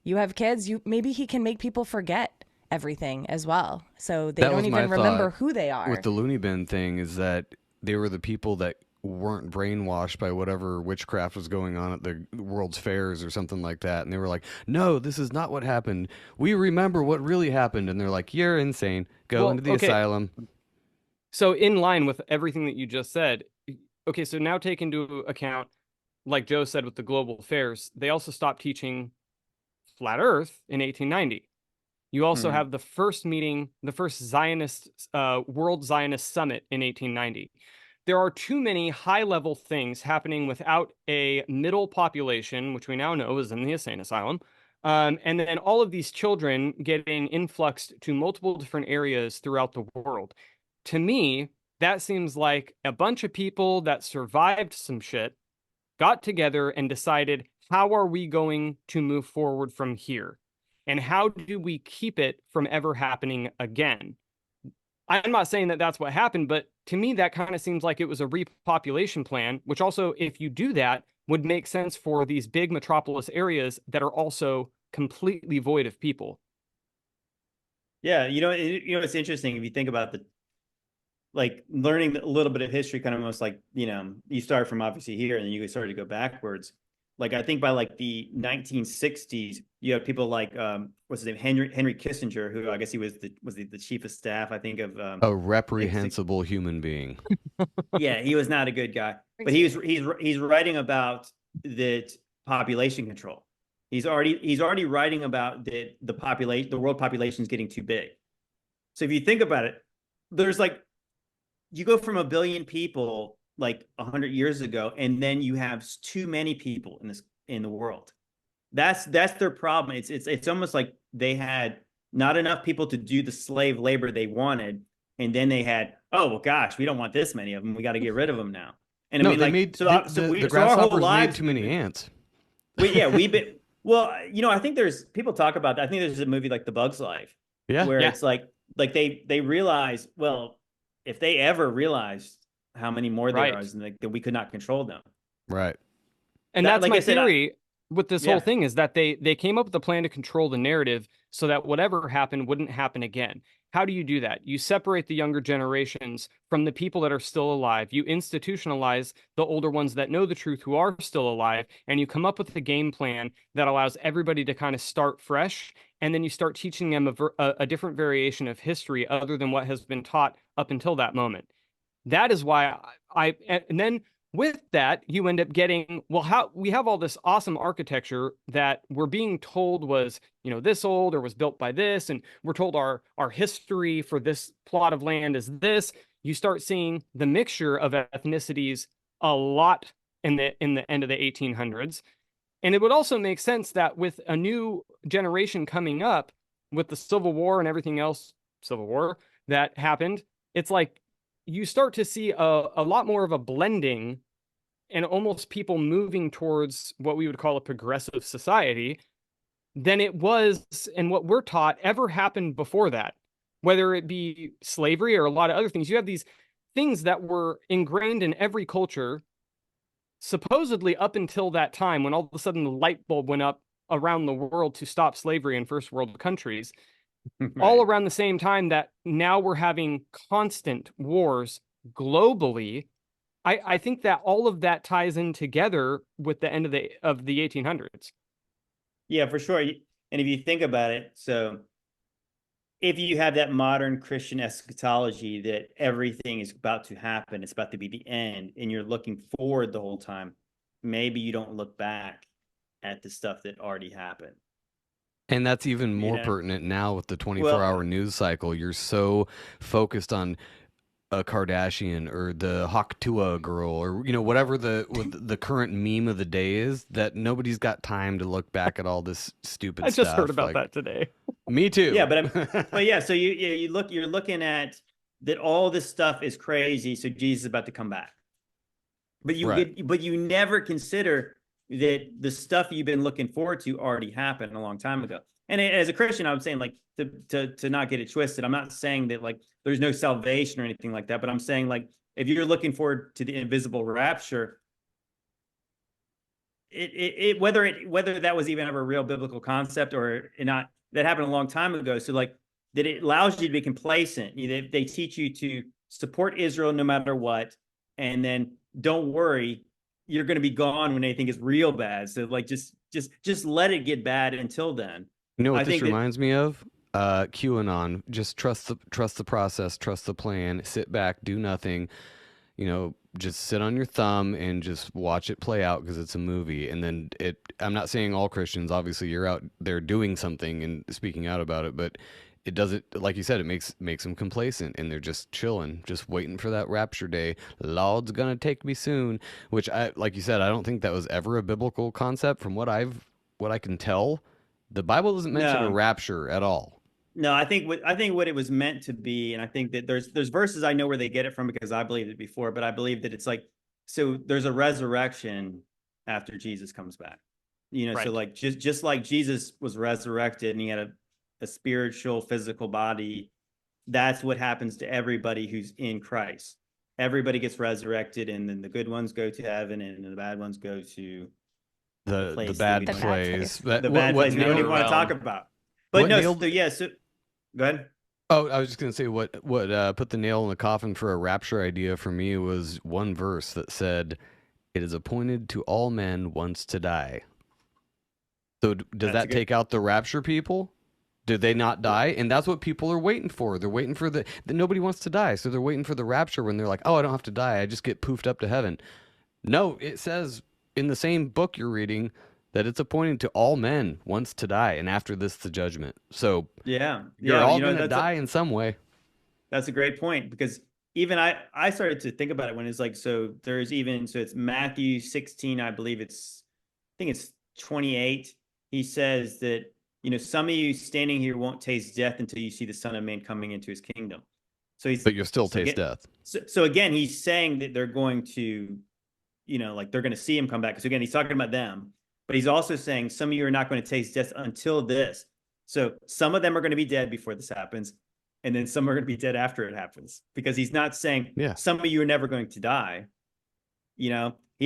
You have kids, maybe he can make people forget everything as well. So they don't even remember who they are. With the Looney Bin thing is that they were the people that weren't brainwashed by whatever witchcraft was going on at the World's Fairs or something like that. And they were like, no, this is not what happened. We remember what really happened. And they're like, you're insane. Go into the asylum. So in line with everything that you just said, okay, so now take into account, like Joe said with the global fairs, they also stopped teaching flat Earth in 1890. You also have the first meeting, the first Zionist, World Zionist Summit in 1890. There are too many high-level things happening without a middle population, which we now know is in the insane asylum, and then all of these children getting influxed to multiple different areas throughout the world. To me, that seems like a bunch of people that survived some shit, got together and decided, how are we going to move forward from here? And how do we keep it from ever happening again? I'm not saying that that's what happened, but to me, that kind of seems like it was a repopulation plan, which also, if you do that, would make sense for these big metropolis areas that are also completely void of people. Yeah, it's interesting if you think about like learning a little bit of history, kind of almost like, you start from obviously here and then you start to go backwards. Like I think by like the 1960s, you have people like what's his name, Henry Kissinger, who I guess he was the chief of staff, I think, of a reprehensible human being. Yeah, he was not a good guy, but he's writing about the population control. He's already writing about the world population is getting too big. So if you think about it, there's like, you go from 1 billion people like 100 years ago, and then you have too many people in the world. That's their problem. It's almost like they had not enough people to do the slave labor they wanted, and then they had, oh well, gosh, we don't want this many of them. We got to get rid of them now. And no, I mean, they like, made the grasshoppers made too many ants. We've been. Well, I think there's people talk about that. I think there's a movie like The Bug's Life, where it's like they realize, well, if they ever realized how many more there are, and that we could not control them. Right. And that's like my theory with this whole thing, is that they came up with a plan to control the narrative so that whatever happened wouldn't happen again. How do you do that? You separate the younger generations from the people that are still alive. You institutionalize the older ones that know the truth, who are still alive, and you come up with a game plan that allows everybody to kind of start fresh. And then you start teaching them a different variation of history other than what has been taught up until that moment. That is why and then with that, you end up getting, well, how we have all this awesome architecture that we're being told was, this old or was built by this, and we're told our history for this plot of land is this. You start seeing the mixture of ethnicities a lot in the end of the 1800s. And it would also make sense that with a new generation coming up, with the Civil War and everything else, Civil War that happened, it's like you start to see a lot more of a blending and almost people moving towards what we would call a progressive society than it was, and what we're taught ever happened before that, whether it be slavery or a lot of other things. You have these things that were ingrained in every culture, supposedly up until that time when all of a sudden the light bulb went up around the world to stop slavery in first world countries. Right. All around the same time that now we're having constant wars globally. I think that all of that ties in together with the end of the 1800s. Yeah, for sure. And if you think about it, so if you have that modern Christian eschatology that everything is about to happen, it's about to be the end, and you're looking forward the whole time, maybe you don't look back at the stuff that already happened. And that's even more pertinent now with the 24-hour news cycle. You're so focused on a Kardashian or the Haktua girl or whatever the current meme of the day is, that nobody's got time to look back at all this stupid stuff. I just heard about that today. Me too. Yeah, but yeah, so you're looking at that all this stuff is crazy, so Jesus is about to come back. But you never consider that the stuff you've been looking forward to already happened a long time ago. And as a Christian, I'm saying, like, to not get it twisted, I'm not saying that like there's no salvation or anything like that, but I'm saying, like, if you're looking forward to the invisible rapture, whether that was even ever a real biblical concept or not, that happened a long time ago. So like that it allows you to be complacent. They teach you to support Israel no matter what, and then don't worry, you're going to be gone when anything is real bad. So like just let it get bad until then. You know what I this think reminds me of? QAnon. Just trust the process, trust the plan, sit back, do nothing. You know, just sit on your thumb and just watch it play out because it's a movie. And then I'm not saying all Christians, obviously you're out there doing something and speaking out about it, but it doesn't, like you said, it makes them complacent and they're just chilling, just waiting for that rapture day. Lord's gonna take me soon, which like you said, I don't think that was ever a biblical concept from what I can tell. The Bible doesn't mention a rapture at all. No, I think what it was meant to be, and I think that there's verses I know where they get it from because I believed it before, but I believe that it's like, so there's a resurrection after Jesus comes back. Right. So like just like Jesus was resurrected and he had a spiritual, physical body, that's what happens to everybody who's in Christ. Everybody gets resurrected, and then the good ones go to heaven, and the bad ones go to the bad place. The bad place we don't even want to talk about. But so go ahead. Oh, I was just gonna say what put the nail in the coffin for a rapture idea for me was one verse that said, "It is appointed to all men once to die." So does that take out the rapture people? Do they not die? And that's what people are waiting for. They're waiting for nobody wants to die, so they're waiting for the rapture when they're like, "Oh, I don't have to die. I just get poofed up to heaven." No, it says in the same book you're reading that it's appointed to all men once to die, and after this the judgment. So you're all going to die in some way. That's a great point, because even I started to think about it when it's like, so it's Matthew 16, I think it's 28. He says that, some of you standing here won't taste death until you see the Son of Man coming into his kingdom. But you'll still taste death. So again, he's saying that they're going to, like they're going to see him come back. So again, he's talking about them. But he's also saying some of you are not going to taste death until this. So some of them are going to be dead before this happens, and then some are going to be dead after it happens. Because he's not saying some of you are never going to die. He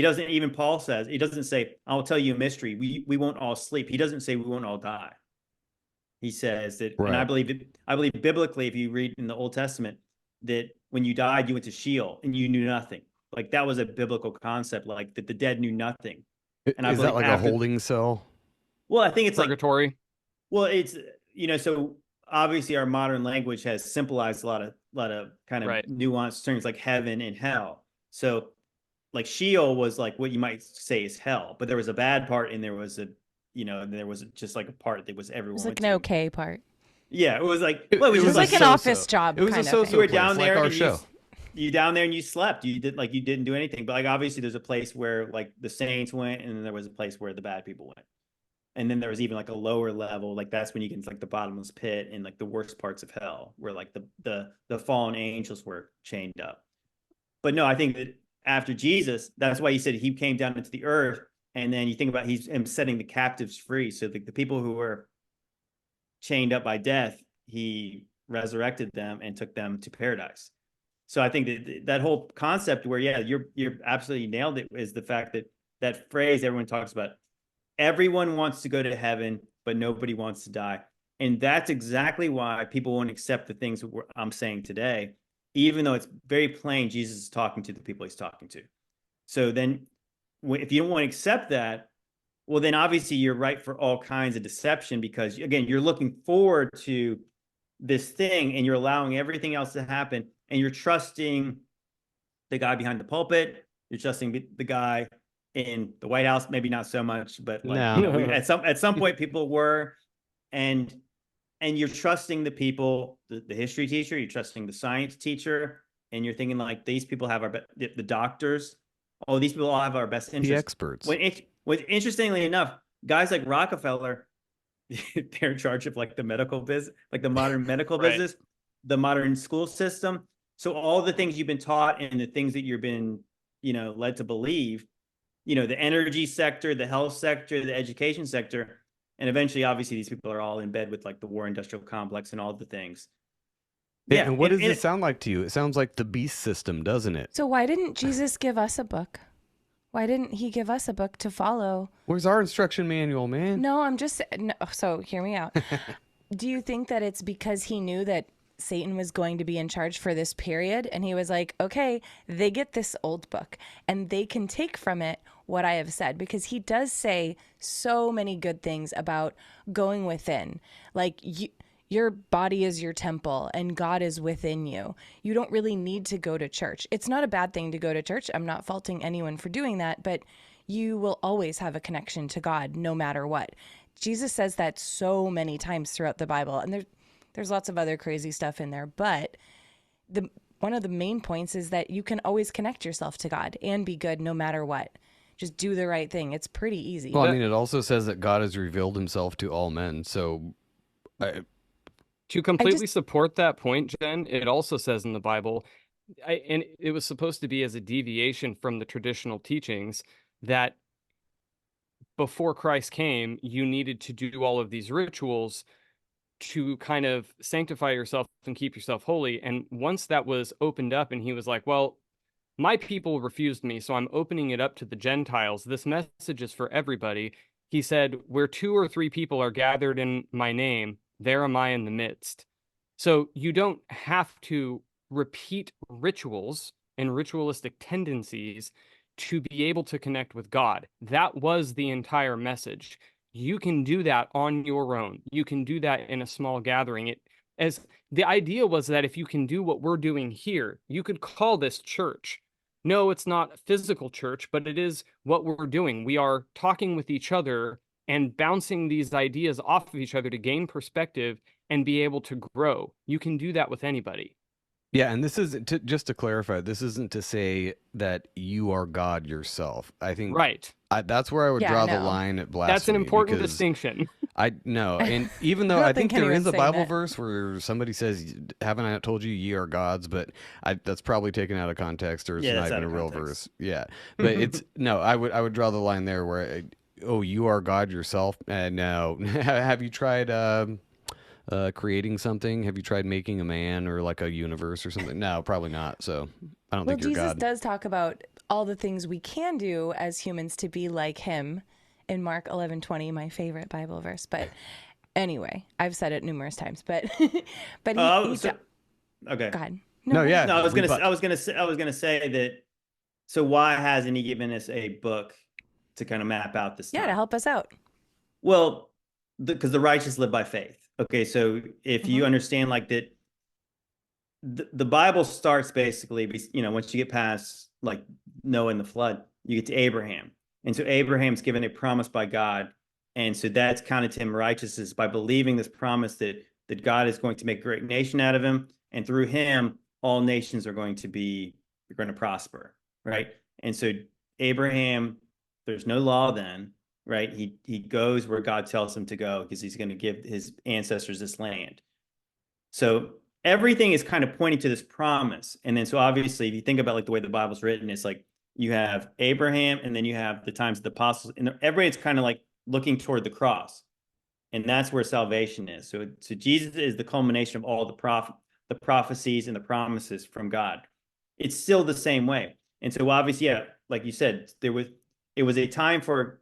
doesn't, even Paul says, he doesn't say, "I'll tell you a mystery. We won't all sleep." He doesn't say we won't all die. He says that, and I believe biblically, if you read in the Old Testament, that when you died, you went to Sheol and you knew nothing. Like that was a biblical concept, like that the dead knew nothing. And is that like a holding cell? Well, I think it's purgatory. It's so obviously our modern language has simplified a lot of kind of nuanced terms like heaven and hell. So like Sheol was like what you might say is hell, but there was a bad part and there was just like a part that was everyone. It was like an okay part. Yeah, it was like it was like an office job. It was a you were down there, like our show. You down there and you slept. You didn't do anything. But like obviously there's a place where like the saints went, and then there was a place where the bad people went. And then there was even like a lower level, like that's when you get into like the bottomless pit and like the worst parts of hell, where like the fallen angels were chained up. But no, I think that after Jesus, that's why he said he came down into the earth, and then you think about him setting the captives free. So the people who were chained up by death, he resurrected them and took them to paradise. So I think that whole concept where, you're absolutely nailed it, is the fact that phrase everyone talks about. Everyone wants to go to heaven, but nobody wants to die. And that's exactly why people won't accept the things I'm saying today, even though it's very plain Jesus is talking to the people he's talking to. So then if you don't want to accept that, well, then obviously you're right for all kinds of deception, because again, you're looking forward to this thing and you're allowing everything else to happen. And you're trusting the guy behind the pulpit. You're trusting the guy in the White House. Maybe not so much, but like, at some point people were, and you're trusting the people, the history teacher. You're trusting the science teacher, and you're thinking like these people have the doctors. Oh, these people all have our best interests. The experts. When interestingly enough, guys like Rockefeller, they're in charge of like the medical business, like the modern medical business, the modern school system. So all the things you've been taught and the things that you've been, led to believe, the energy sector, the health sector, the education sector. And eventually, obviously, these people are all in bed with like the war industrial complex and all the things. Yeah. And what does it sound like to you? It sounds like the beast system, doesn't it? So why didn't Jesus give us a book? Why didn't he give us a book to follow? Where's our instruction manual, man? No, so hear me out. Do you think that it's because he knew that Satan was going to be in charge for this period, and he was like, okay, they get this old book and they can take from it what I have said? Because he does say so many good things about going within. Like, your body is your temple and God is within you. You don't really need to go to church. It's not a bad thing to go to church. I'm not faulting anyone for doing that, but you will always have a connection to God no matter what. Jesus says that so many times throughout the Bible, and there's lots of other crazy stuff in there, but one of the main points is that you can always connect yourself to God and be good no matter what. Just do the right thing. It's pretty easy. Well, I mean, it also says that God has revealed himself to all men. So to completely support that point, Jen, it also says in the Bible, and it was supposed to be as a deviation from the traditional teachings, that before Christ came, you needed to do all of these rituals to kind of sanctify yourself and keep yourself holy. And once that was opened up and he was like, well, my people refused me, so I'm opening it up to the Gentiles. This message is for everybody. He said, where 2 or 3 people are gathered in my name, there am I in the midst. So you don't have to repeat rituals and ritualistic tendencies to be able to connect with God. That was the entire message. You can do that on your own. You can do that in a small gathering. As the idea was that if you can do what we're doing here, you could call this church. No, it's not a physical church, but it is what we're doing. We are talking with each other and bouncing these ideas off of each other to gain perspective and be able to grow. You can do that with anybody. Yeah, and this is just to clarify, this isn't to say that you are God yourself. I think that's where I would draw the line at blasphemy. That's an important distinction. I know, and even though I think there is a Bible verse where somebody says, "Haven't I told you ye are gods?" But that's probably taken out of context, or it's not even a real verse. Yeah, but it's no. I would draw the line there where, you are God yourself. No, have you tried? Creating something? Have you tried making a man or like a universe or something? No, probably not. So I don't think you're Jesus God. does talk about all the things we can do as humans to be like him in Mark 11:20, my favorite Bible verse. But anyway, I've said it numerous times, but okay. God. No, yeah. No, I was gonna say that. So why hasn't he given us a book to kind of map out this? Yeah, to help us out. Well, because the righteous live by faith. Okay, so if you understand like that, the Bible starts basically, once you get past like Noah and the flood, you get to Abraham. And so Abraham's given a promise by God. And so that's counted to him righteousness by believing this promise that God is going to make a great nation out of him. And through him, all nations are going to prosper, right? And so Abraham, there's no law then, right? He goes where God tells him to go because he's going to give his ancestors this land. So everything is kind of pointing to this promise. And then so obviously, if you think about like the way the Bible's written, it's like you have Abraham and then you have the times of the apostles, and everybody's kind of like looking toward the cross. And that's where salvation is. So Jesus is the culmination of all the prophecies and the promises from God. It's still the same way. And so obviously, yeah, like you said, it was a time for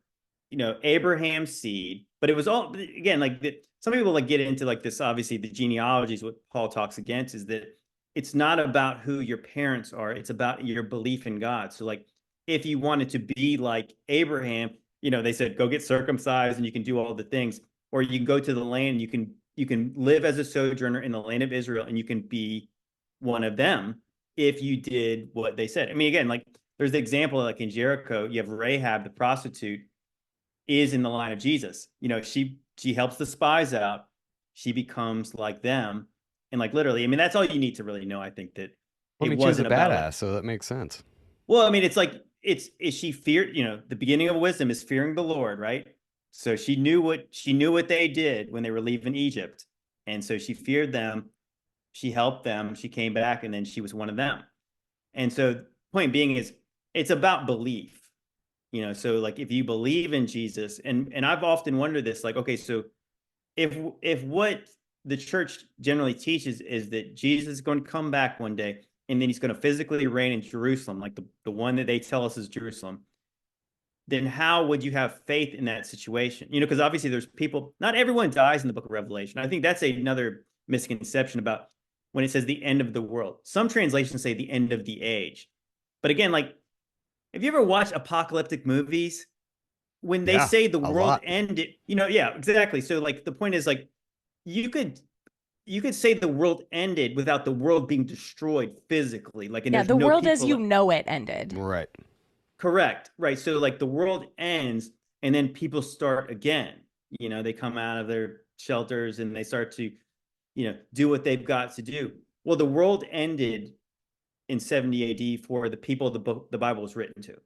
Abraham's seed, but it was all, again, like some people like get into like this, obviously the genealogies, what Paul talks against is that it's not about who your parents are. It's about your belief in God. So like, if you wanted to be like Abraham, they said, go get circumcised and you can do all the things, or you can go to the land, you can live as a sojourner in the land of Israel and you can be one of them if you did what they said. I mean, again, like there's the example like in Jericho, you have Rahab, the prostitute, is in the line of Jesus. She helps the spies out. She becomes like them. And like literally, I mean, that's all you need to really know. I think that it wasn't a badass, so that makes sense. Well, I mean, it's like she feared, the beginning of wisdom is fearing the Lord, right? So she knew what they did when they were leaving Egypt. And so she feared them, she helped them, she came back, and then she was one of them. And so point being is it's about belief. So like if you believe in Jesus, and I've often wondered this, like, okay, so if what the church generally teaches is that Jesus is going to come back one day and then he's going to physically reign in Jerusalem, like the one that they tell us is Jerusalem, then how would you have faith in that situation? Because obviously there's people, not everyone dies in the book of Revelation. I think that's another misconception about when it says the end of the world. Some translations say the end of the age. But again, like, have you ever watched apocalyptic movies? When they say the world ended, yeah, exactly. So like the point is like you could say the world ended without the world being destroyed physically. Like, and Yeah, there's the no world as people you know it ended. Right. Correct. Right. So like the world ends and then people start again. They come out of their shelters and they start to, do what they've got to do. Well, the world ended in 70 AD for the people the Bible was written to.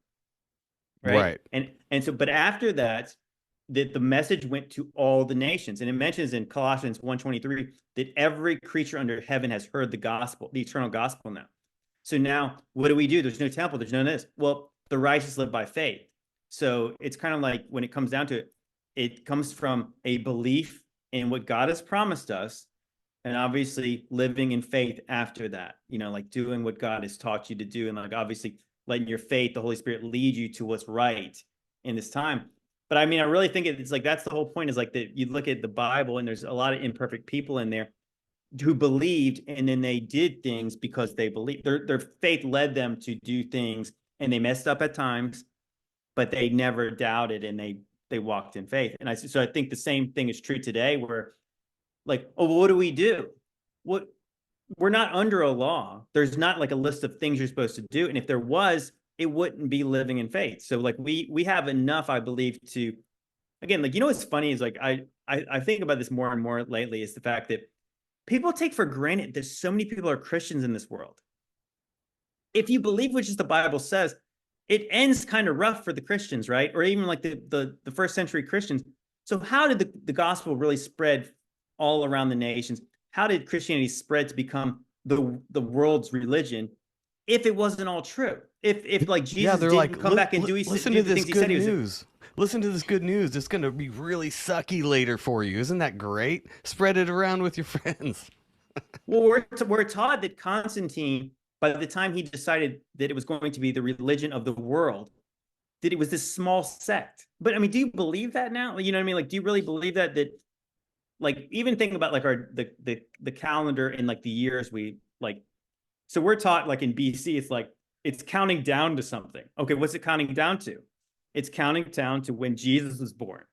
Right. And so, but after that, the message went to all the nations. And it mentions in Colossians 1:23 that every creature under heaven has heard the gospel, the eternal gospel now. So now what do we do? There's no temple. There's none of this. Well, the righteous live by faith. So it's kind of like when it comes down to it, it comes from a belief in what God has promised us. And obviously living in faith after that, like doing what God has taught you to do. And like, obviously letting your faith, the Holy Spirit lead you to what's right in this time. But I mean, I really think it's like, that's the whole point, is like that you look at the Bible and there's a lot of imperfect people in there who believed, and then they did things because they believed. Their faith led them to do things, and they messed up at times, but they never doubted, and they walked in faith. And so I think the same thing is true today, where like, oh, well, what do we do? We're not under a law. There's not like a list of things you're supposed to do. And if there was, it wouldn't be living in faith. So like we have enough, I believe, to, again, like, what's funny is like, I think about this more and more lately, is the fact that people take for granted that so many people are Christians in this world. If you believe what just the Bible says, it ends kind of rough for the Christians, right? Or even like the first century Christians. So how did the gospel really spread all around the nations? How did Christianity spread to become the world's religion if it wasn't all true? If like Jesus didn't come back and do the things he said he was. Listen to this good news. It's going to be really sucky later for you. Isn't that great? Spread it around with your friends. Well, we're taught that Constantine, by the time he decided that it was going to be the religion of the world, that it was this small sect. But I mean, do you believe that now? You know what I mean? Like, do you really believe that like, even think about like the calendar and like the years we like. So we're taught like in BC, it's like it's counting down to something. Okay, what's it counting down to? It's counting down to when Jesus was born.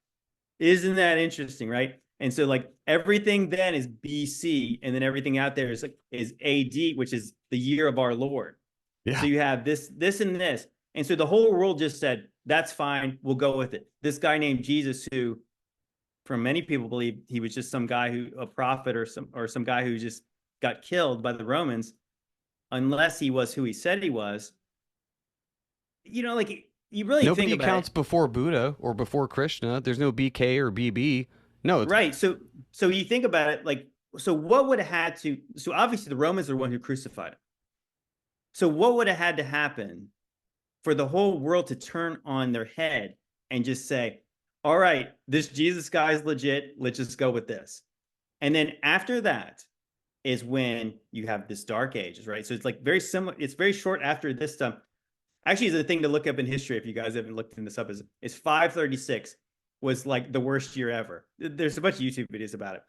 Isn't that interesting, right? And so like everything then is BC, and then everything out there is AD, which is the year of our Lord. Yeah. So you have this and this. And so the whole world just said, that's fine, we'll go with it. This guy named Jesus, who from many people believe he was just some guy a prophet or some guy who just got killed by the Romans, unless he was who he said he was. Like, you really nobody think about counts before Buddha or before Krishna. There's no BK or BB. No, it's... right. So you think about it, like, so what would have had to? So obviously the Romans are the one who crucified him. So what would have had to happen for the whole world to turn on their head and just say, all right, this Jesus guy is legit, let's just go with this. And then after that is when you have this dark ages, right? So it's like very similar. It's very short after this stuff. Actually, the thing to look up in history, if you guys haven't looked this up, is 536 was like the worst year ever. There's a bunch of YouTube videos about it.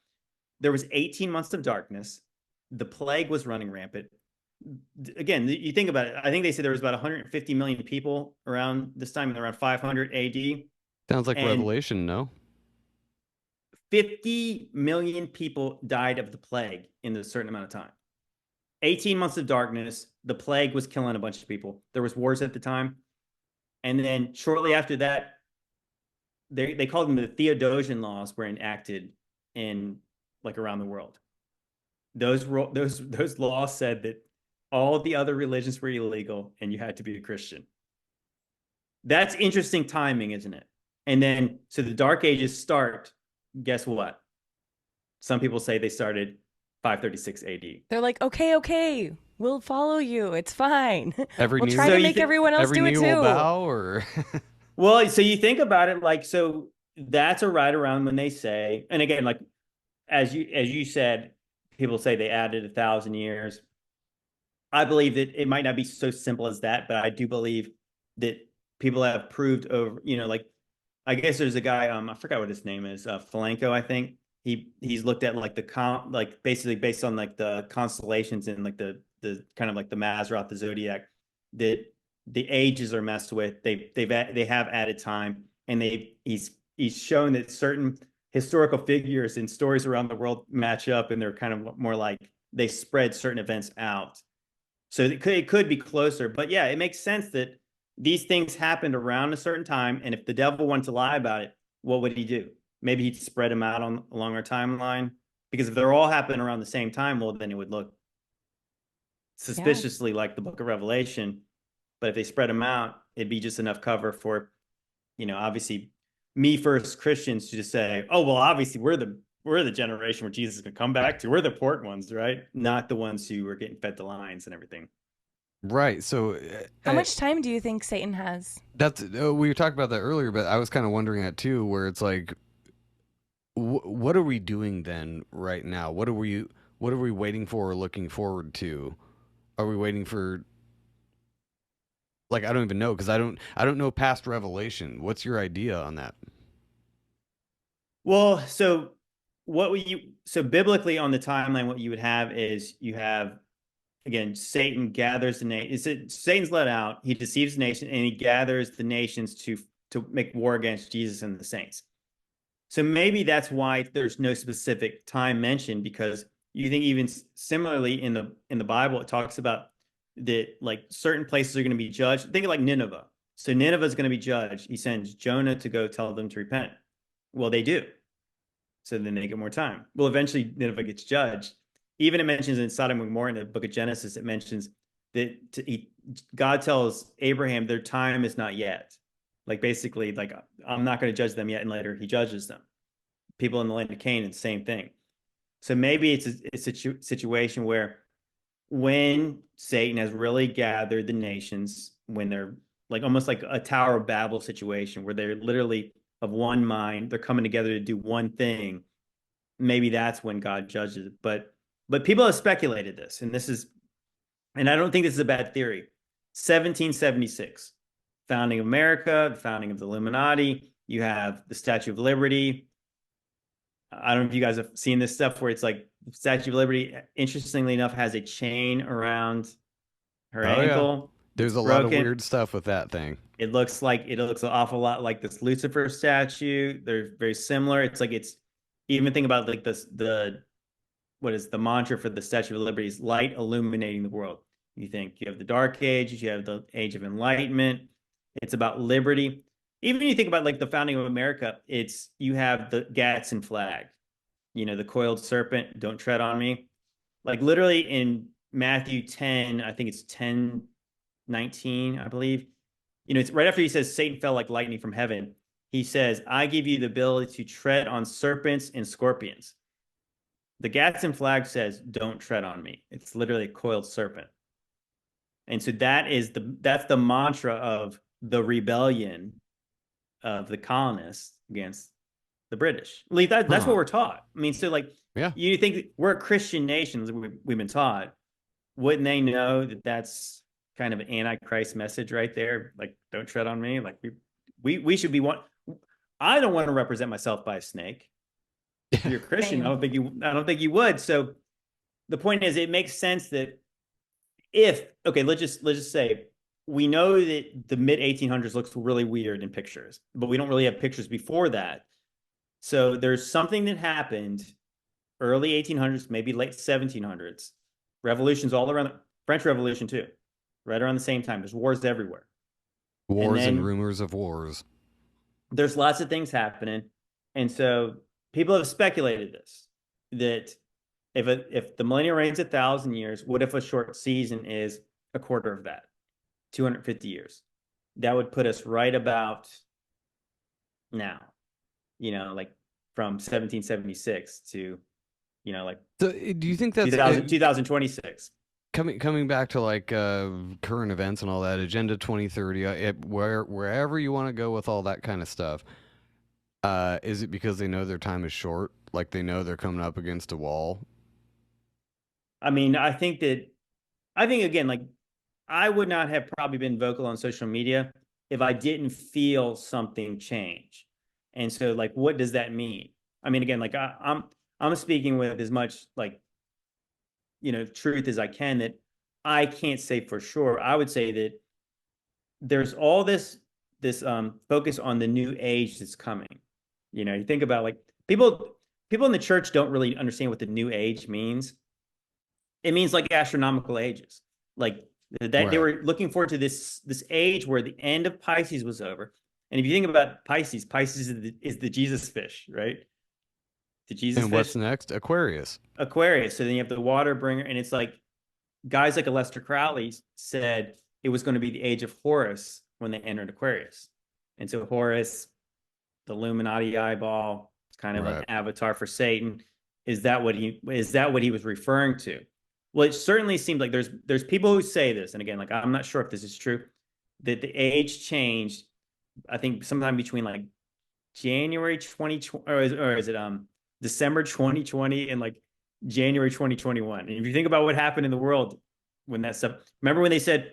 There was 18 months of darkness. The plague was running rampant. Again, you think about it. I think they said there was about 150 million people around this time, around 500 AD. Sounds like Revelation, no? 50 million people died of the plague in a certain amount of time. 18 months of darkness. The plague was killing a bunch of people. There was wars at the time. And then shortly after that, they called them the Theodosian laws were enacted in like around the world. Those laws said that all the other religions were illegal and you had to be a Christian. That's interesting timing, isn't it? And then, so the Dark Ages start, guess what? Some people say they started 536 AD. They're like, okay, we'll follow you. It's fine. We'll try to make everyone else do it too. Will bow, or Well, so you think about it, like, so that's a right around when they say, and again, like as you said, people say they added 1,000 years. I believe that it might not be so simple as that, but I do believe that people have proved over, like I guess there's a guy, I forgot what his name is, Falenko, I think. He's looked at like like basically based on like the constellations and like the kind of like the Mazzaroth, the zodiac, that the ages are messed with. They have added time, and he's shown that certain historical figures and stories around the world match up, and they're kind of more like they spread certain events out. So it could be closer, but yeah, it makes sense that these things happened around a certain time, and if the devil wanted to lie about it, what would he do? Maybe he'd spread them out along our timeline, because if they're all happening around the same time, well, then it would look Yeah. suspiciously like the Book of Revelation. But if they spread them out, it'd be just enough cover for, obviously, me first Christians to just say, oh well, obviously we're the generation where Jesus is gonna come back to. We're the important ones, right? Not the ones who were getting fed the lions and everything. Right. So How much time do you think Satan has? that's we were talking about that earlier, but I was kind of wondering that too, where it's like, what are we doing then right now? What are we waiting for or looking forward to? Are we waiting for, like, I don't even know, because I don't know past Revelation. What's your idea on that? Well, so biblically on the timeline, what you would have is you have, again, Satan gathers the nation. Satan's let out, he deceives the nation, and he gathers the nations to make war against Jesus and the saints. So maybe that's why there's no specific time mentioned, because you think even similarly in the Bible, it talks about that like certain places are going to be judged. Think of like Nineveh. So Nineveh is going to be judged. He sends Jonah to go tell them to repent. Well, they do. So then they get more time. Well, eventually Nineveh gets judged. Even it mentions in Sodom and Gomorrah in the book of Genesis, it mentions that God tells Abraham their time is not yet. Like basically, like I'm not going to judge them yet, and later he judges them. People in the land of Canaan, same thing. So maybe it's a situation where when Satan has really gathered the nations, when they're like almost like a Tower of Babel situation where they're literally of one mind, they're coming together to do one thing. Maybe that's when God judges it. But people have speculated this, and I don't think this is a bad theory. 1776, founding of America, the founding of the Illuminati. You have the Statue of Liberty. I don't know if you guys have seen this stuff where it's like the Statue of Liberty, interestingly enough, has a chain around her Oh yeah, ankle. there's It's a lot of broken. weird stuff with that thing. It looks an awful lot like this Lucifer statue. They're very similar. It's like it's even think about like this the what is the mantra for the Statue of Liberty is light illuminating the world. You think you have the Dark Ages, you have the Age of Enlightenment. It's about liberty. Even when you think about like the founding of America, it's you have the Gadsden flag, the coiled serpent, don't tread on me. Like literally in Matthew 10, I think it's 10:19, I believe. It's right after he says Satan fell like lightning from heaven. He says, I give you the ability to tread on serpents and scorpions. The Gadsden flag says, don't tread on me. It's literally a coiled serpent. And so that's the mantra of the rebellion of the colonists against the British. At least that's what Huh. we're taught. I mean, so like Yeah. you think we're a Christian nation, we've been taught. Wouldn't they know that that's kind of an antichrist message right there? Like, don't tread on me. Like we should be one. I don't want to represent myself by a snake. If you're a Christian, I Same. don't think you would. So the point is, it makes sense that if okay, let's just say we know that the mid 1800s looks really weird in pictures, but we don't really have pictures before that. So there's something that happened early 1800s, maybe late 1700s. Revolutions all around, the French Revolution too, right around the same time. There's wars everywhere. And Wars and then rumors of wars. there's lots of things happening. And so people have speculated this, that if the millennium reigns 1,000 years, what if a short season is a quarter of that, 250 years? That would put us right about now, like from 1776 to, like So, do you think that's 2026. coming back to like current events and all that, Agenda 2030, wherever you want to go with all that kind of stuff, is it because they know their time is short? Like they know they're coming up against a wall? I mean, I think again, like I would not have probably been vocal on social media if I didn't feel something change. And so, like, what does that mean? I mean, again, like I'm speaking with as much like truth as I can that I can't say for sure. I would say that there's all this focus on the new age that's coming. You think about like people in the church don't really understand what the new age means. It means like astronomical ages. Like that they Right. were looking forward to this age where the end of Pisces was over. And if you think about Pisces, Pisces is the Jesus fish, right? The Jesus And what's fish, next? Aquarius. Aquarius. So then you have the water bringer, and it's like guys like Aleister Crowley said it was going to be the age of Horus when they entered Aquarius. And so Horus, the Illuminati eyeball, it's kind of Right. an avatar for Satan. Is that what he was referring to? Well, it certainly seems like there's people who say this, and again, like I'm not sure if this is true, that the age changed. I think sometime between like January 2020, or is it December 2020 and like January 2021. And if you think about what happened in the world when that stuff, remember when they said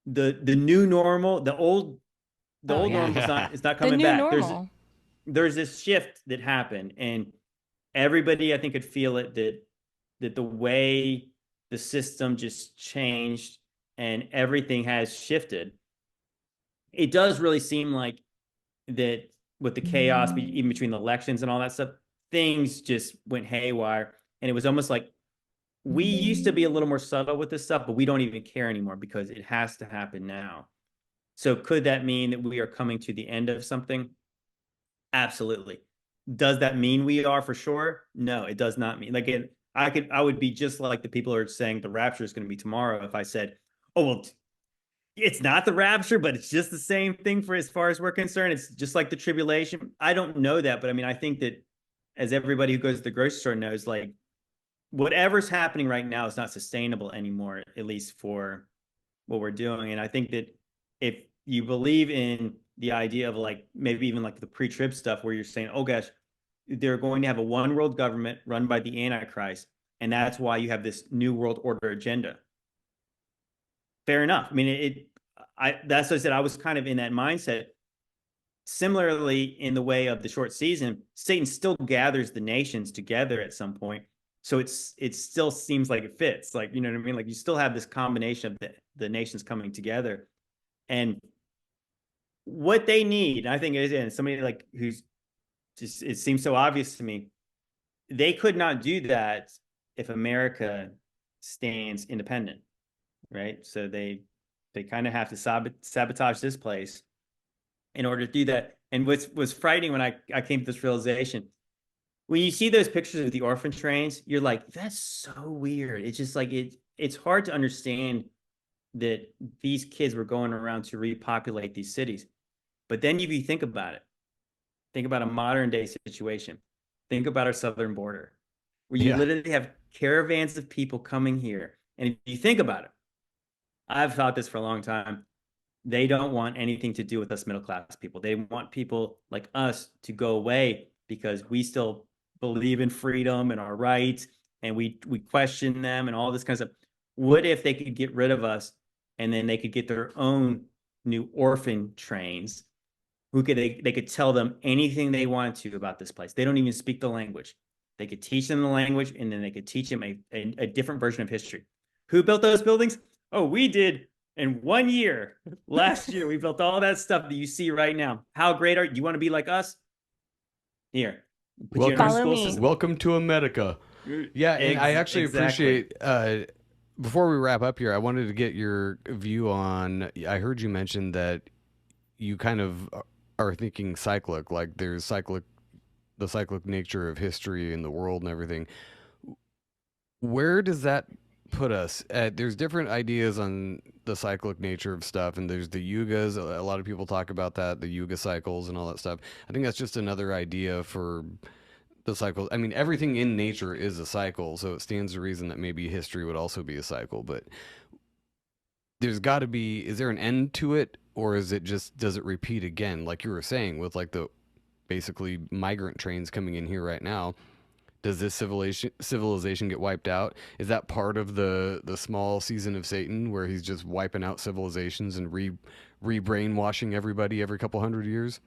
the new normal, the old normal is not The coming new back. normal. There's this shift that happened, and everybody I think could feel it that the way the system just changed and everything has shifted. It does really seem like that with the chaos, even between the elections and all that stuff, things just went haywire. And it was almost like we used to be a little more subtle with this stuff, but we don't even care anymore because it has to happen now. So could that mean that we are coming to the end of something? Absolutely. Does that mean we are for sure? No, it does not mean. Like I would be just like the people who are saying the rapture is going to be tomorrow if I said, oh well, it's not the rapture, but it's just the same thing for as far as we're concerned. It's just like the tribulation. I don't know that, but I mean, I think that as everybody who goes to the grocery store knows, like whatever's happening right now is not sustainable anymore, at least for what we're doing. And I think that if you believe in the idea of like maybe even like the pre-trib stuff where you're saying, oh gosh, they're going to have a one world government run by the Antichrist, and that's why you have this new world order agenda. Fair enough. I mean, that's what I said. I was kind of in that mindset. Similarly, in the way of the short season, Satan still gathers the nations together at some point. So it still seems like it fits. Like, you know what I mean? Like you still have this combination of the nations coming together. And what they need, I think, is and somebody like who's just it seems so obvious to me, they could not do that if America stands independent, right? So they kind of have to sabotage this place in order to do that. And what was frightening when I came to this realization, when you see those pictures of the orphan trains, you're like, that's so weird. It's just like it's hard to understand that these kids were going around to repopulate these cities. But then if you think about a modern day situation. Think about our southern border, where you literally have caravans of people coming here. And if you think about it, I've thought this for a long time. They don't want anything to do with us middle class people. They want people like us to go away because we still believe in freedom and our rights, and we question them and all this kind of stuff. What if they could get rid of us and then they could get their own new orphan trains who they could tell them anything they wanted to about this place. They don't even speak the language. They could teach them the language, and then they could teach them a different version of history. Who built those buildings? Oh, we did in 1 year. Last year, we built all that stuff that you see right now. How great are you? You want to be like us? Here. Welcome to America. Yeah, and I actually appreciate before we wrap up here, I wanted to get your view on I heard you mention that you kind of are thinking cyclic, like there's the cyclic nature of history in the world and everything. Where does that put us? There's different ideas on the cyclic nature of stuff, and there's the yugas. A lot of people talk about that, the yuga cycles and all that stuff. I think that's just another idea for the cycle. I mean, everything in nature is a cycle, so it stands to reason that maybe history would also be a cycle. But there's got to be, is there an end to it, or is it just, does it repeat again? Like you were saying, with like the basically migrant trains coming in here right now. Does this civilization get wiped out? Is that part of the small season of Satan where he's just wiping out civilizations and re-brainwashing everybody every couple hundred years?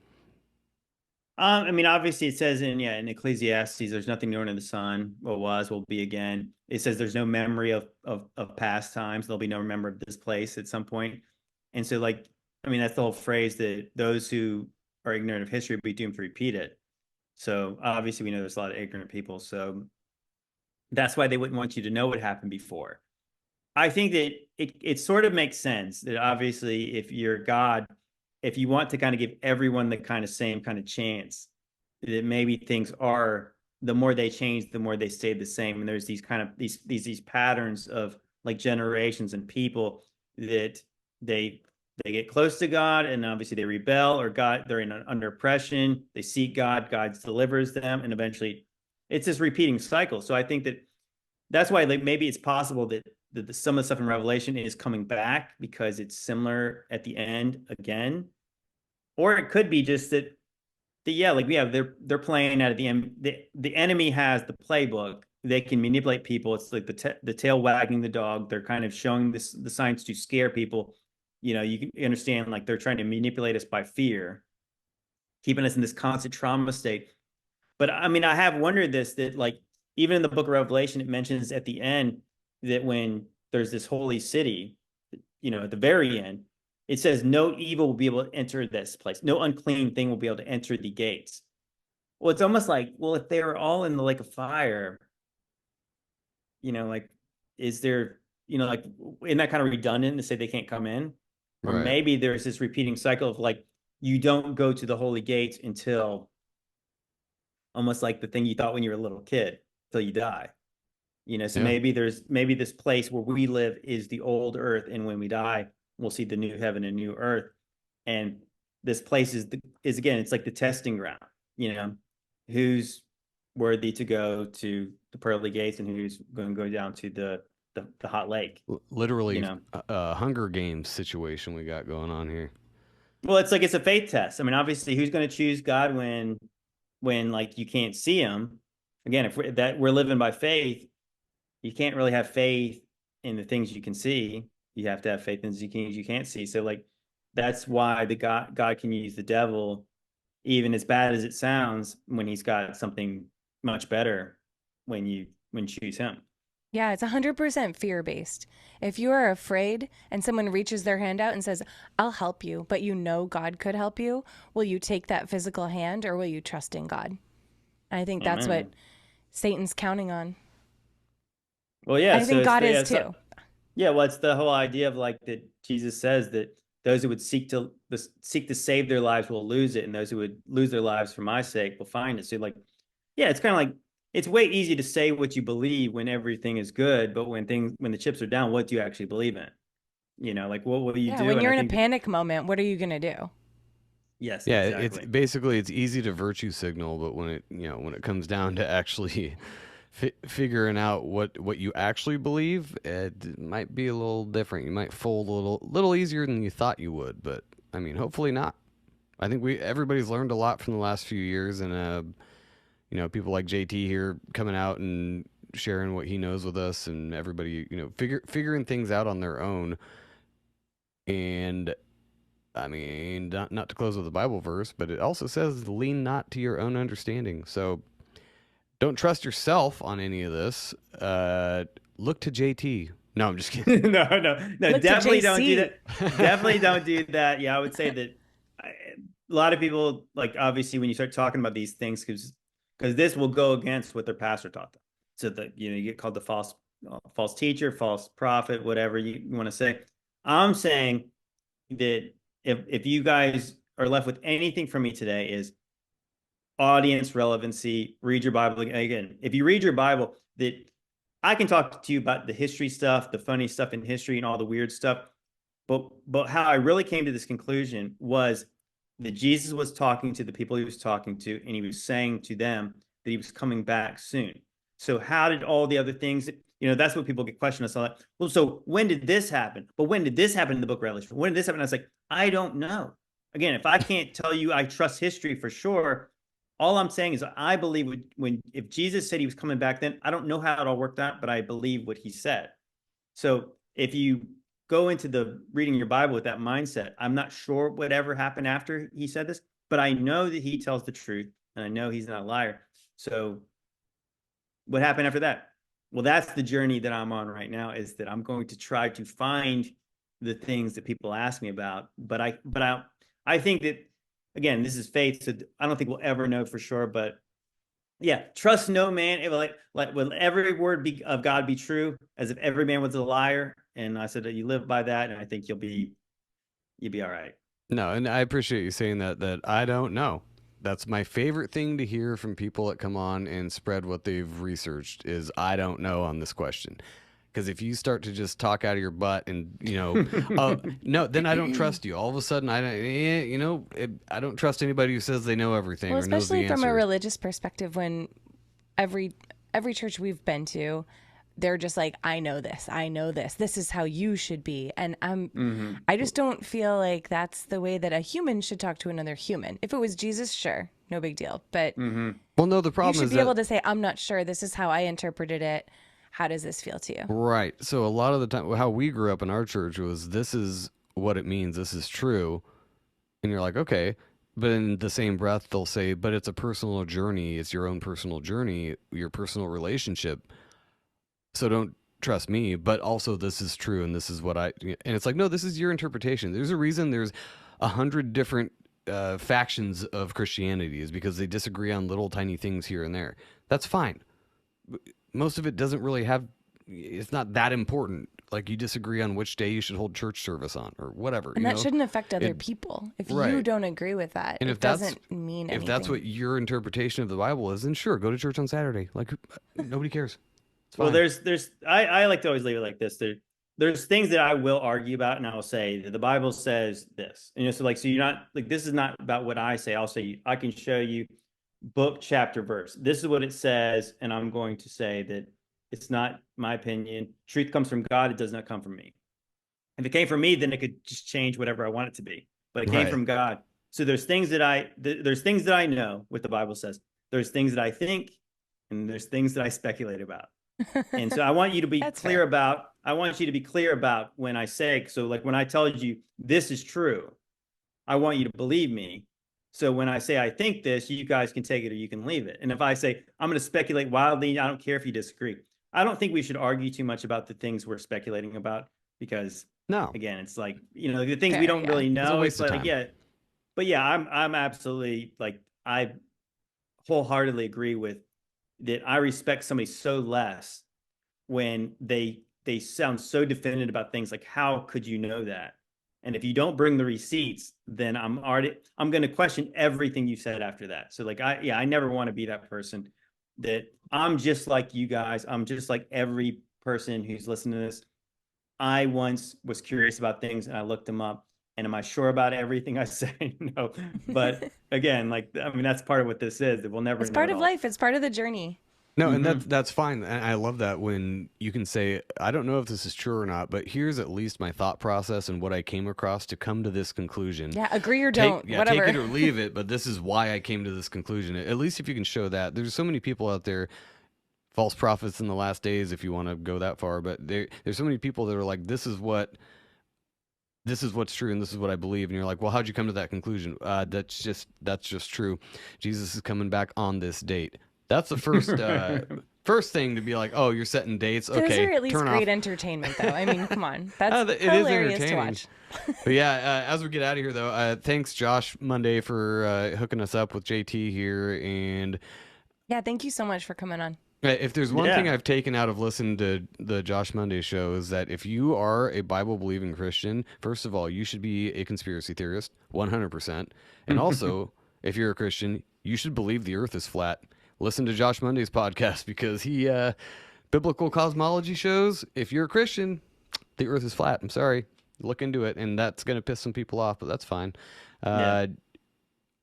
I mean, obviously it says in Ecclesiastes, there's nothing new under the sun. What was will be again. It says there's no memory of past times. There'll be no remember of this place at some point. And so, like, I mean, that's the whole phrase that those who are ignorant of history will be doomed to repeat it. So obviously we know there's a lot of ignorant people. So that's why they wouldn't want you to know what happened before. I think that it sort of makes sense that obviously if you're God, if you want to kind of give everyone the kind of same kind of chance, that maybe things are, the more they change, the more they stay the same. And there's these kind of these patterns of like generations and people that they get close to God, and obviously they rebel, or God, they're under oppression. They seek God, God delivers them, and eventually it's this repeating cycle. So I think that's why like maybe it's possible that some of the stuff in Revelation is coming back because it's similar at the end again, or it could be just that like they're playing out at the end. The enemy has the playbook. They can manipulate people. It's like the tail wagging the dog. They're kind of showing the signs to scare people. You know, you can understand like they're trying to manipulate us by fear, keeping us in this constant trauma state. But I mean, I have wondered that like even in the book of Revelation, it mentions at the end that when there's this holy city, you know, at the very end, it says no evil will be able to enter this place. No unclean thing will be able to enter the gates. Well, it's almost like, well, if they were all in the lake of fire, you know, like, is there, you know, like, isn't that kind of redundant to say they can't come in? Or Right. maybe there's this repeating cycle of like, you don't go to the holy gates until almost like the thing you thought when you were a little kid, till you die. You know, so Yeah. maybe this place where we live is the old earth, and when we die, we'll see the new heaven and new earth. And this place is again, it's like the testing ground, you know, who's worthy to go to the pearly gates and who's going to go down to the hot lake, Literally, you know. Hunger Games situation we got going on here. Well, it's like it's a faith test. I mean, obviously, who's going to choose God when like you can't see him? Again, if we're living by faith, you can't really have faith in the things you can see. You have to have faith in the things you can't see. So like that's why the God can use the devil, even as bad as it sounds, when he's got something much better when you choose him. Yeah, it's 100% fear based. If you are afraid and someone reaches their hand out and says, I'll help you, but you know God could help you, will you take that physical hand or will you trust in God? I think that's Amen. what Satan's counting on. Well, yeah. I think God is too. Well, it's the whole idea of like that Jesus says that those who would seek to save their lives will lose it, and those who would lose their lives for my sake will find it. So like, yeah, it's kind of like it's way easy to say what you believe when everything is good, but when the chips are down, what do you actually believe in? You know, like what do you do? When And you're I in a think panic moment, what are you going to do? yes, Yeah, exactly. it's basically it's easy to virtue signal, but when it comes down to actually figuring out what you actually believe, it might be a little different. You might fold a little easier than you thought you would, but I mean, hopefully not. I think everybody's learned a lot from the last few years, and people like JT here coming out and sharing what he knows with us, and everybody figuring things out on their own. And I mean, not to close with a Bible verse, but it also says, lean not to your own understanding. So don't trust yourself on any of this. Look to JT. No, I'm just kidding. no, Look definitely to don't do JC. that. Definitely don't do that. Yeah, I would say that a lot of people, like, obviously when you start talking about these things, because this will go against what their pastor taught them. So that you get called the false teacher, false prophet, whatever you want to say. I'm saying that if you guys are left with anything from me today is audience relevancy, read your Bible. Again, if you read your Bible, that I can talk to you about the history stuff, the funny stuff in history and all the weird stuff. But how I really came to this conclusion was that Jesus was talking to the people he was talking to, and he was saying to them that he was coming back soon. So how did all the other things, that's what people get questioned us all. Like, well, so when did this happen? But when did this happen in the book of Revelation? When did this happen? I was like, I don't know. Again, if I can't tell you I trust history for sure, all I'm saying is I believe if Jesus said he was coming back then, I don't know how it all worked out, but I believe what he said. So if you go into the reading your Bible with that mindset, I'm not sure whatever happened after he said this, but I know that he tells the truth and I know he's not a liar. So what happened after that? Well, that's the journey that I'm on right now, is that I'm going to try to find the things that people ask me about. But I think that, again, this is faith, so I don't think we'll ever know for sure. But yeah, trust no man. It will will every word of God be true, as if every man was a liar. And I said that you live by that, and I think you'll be all right. No, and I appreciate you saying that I don't know. That's my favorite thing to hear from people that come on and spread what they've researched is I don't know on this question. Because if you start to just talk out of your butt and, no, then I don't trust you. All of a sudden, I don't trust anybody who says they know everything or knows the answer. Especially from a religious perspective, when every church we've been to, they're just like, I know this. This is how you should be. And I just don't feel like that's the way that a human should talk to another human. If it was Jesus, sure, no big deal. But well, no, the problem is you should be able to say, I'm not sure. This is how I interpreted it. How does this feel to you? Right. So a lot of the time, how we grew up in our church was, this is what it means. This is true. And you're like, okay. But in the same breath, they'll say, but it's a personal journey. It's your own personal journey, your personal relationship. So don't trust me, but also this is true. And this is what and it's like, no, this is your interpretation. There's a reason there's 100 different factions of Christianity, is because they disagree on little tiny things here and there. That's fine. Most of it doesn't really it's not that important. Like, you disagree on which day you should hold church service on or whatever. And that shouldn't affect other people. If you don't agree with that, and it doesn't mean anything. If that's what your interpretation of the Bible is, then sure, go to church on Saturday. Like, nobody cares. Well, I like to always leave it like this. There's things that I will argue about, and I will say that the Bible says this. And so you're not like, this is not about what I say. I'll say, I can show you book, chapter, verse. This is what it says, and I'm going to say that it's not my opinion. Truth comes from God. It does not come from me. If it came from me, then it could just change whatever I want it to be. But it came from God. So there's things that I know what the Bible says. There's things that I think, and there's things that I speculate about. And so I want you to be clear about when I say, so like when I tell you this is true, I want you to believe me. So when I say I think this, you guys can take it or you can leave it. And if I say I'm going to speculate wildly, I don't care if you disagree. I don't think we should argue too much about the things we're speculating about, because again, it's like, the things we don't really know. It's like, but yeah, I'm absolutely, like, I wholeheartedly agree with that. I respect somebody so less when they sound so definitive about things. Like, how could you know that? And if you don't bring the receipts, then I'm going to question everything you said after that. So like, I never want to be that person. That I'm just like you guys. I'm just like every person who's listening to this. I once was curious about things and I looked them up. And am I sure about everything I say? No. But again, that's part of what this is. That we'll never. It's part of life. It's part of the journey. No, and that's fine. And I love that when you can say, I don't know if this is true or not, but here's at least my thought process and what I came across to come to this conclusion. Yeah, agree or don't, whatever. Take it or leave it, but this is why I came to this conclusion. At least if you can show that. There's so many people out there, false prophets in the last days, if you want to go that far, but there's so many people that are like, this is what's true and this is what I believe. And you're like, well, how'd you come to that conclusion? That's just true. Jesus is coming back on this date. That's the first thing to be like, oh, you're setting dates. Okay, those are at least great entertainment, though. I mean, come on, that's hilarious to watch. But yeah, as we get out of here, though, thanks Josh Monday for hooking us up with JT here, and yeah, thank you so much for coming on. If there's one thing I've taken out of listening to the Josh Monday show is that if you are a Bible-believing Christian, first of all, you should be a conspiracy theorist, 100%. And also, if you're a Christian, you should believe the earth is flat. Listen to Josh Monday's podcast, because he biblical cosmology shows if you're a Christian, the earth is flat. I'm sorry. Look into it, and that's going to piss some people off, but that's fine.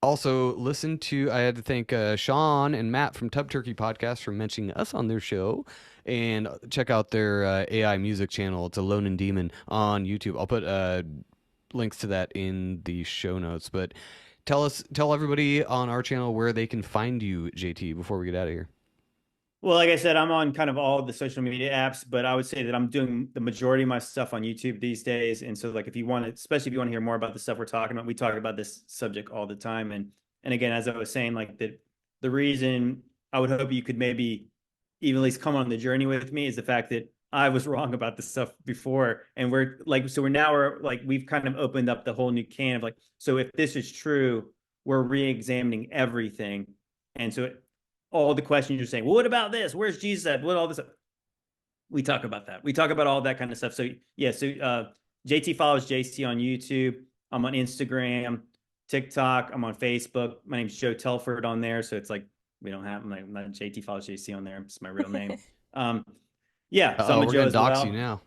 Also, listen to, I had to thank Sean and Matt from Tub Turkey Podcast for mentioning us on their show. And check out their AI music channel. It's a Looney Demon on YouTube. I'll put links to that in the show notes. But tell everybody on our channel where they can find you, JT, before we get out of here. Well, like I said, I'm on kind of all the social media apps, but I would say that I'm doing the majority of my stuff on YouTube these days. And so, like, if you want to, especially if you want to hear more about the stuff we're talking about, we talk about this subject all the time. And again, as I was saying, like the reason I would hope you could maybe even at least come on the journey with me is the fact that I was wrong about this stuff before, and we're like, so we're like, we've kind of opened up the whole new can of like, so if this is true, we're re-examining everything, and so all the questions you're saying, well, what about this? Where's Jesus at? What all this? We talk about that. We talk about all that kind of stuff. So yeah, so JT follows JC on YouTube. I'm on Instagram, TikTok. I'm on Facebook. My name's Joe Telford on there. So it's like we don't have my JT follows JC on there. It's my real name. Yeah, so I'm a we're Joe gonna as dox well. you now.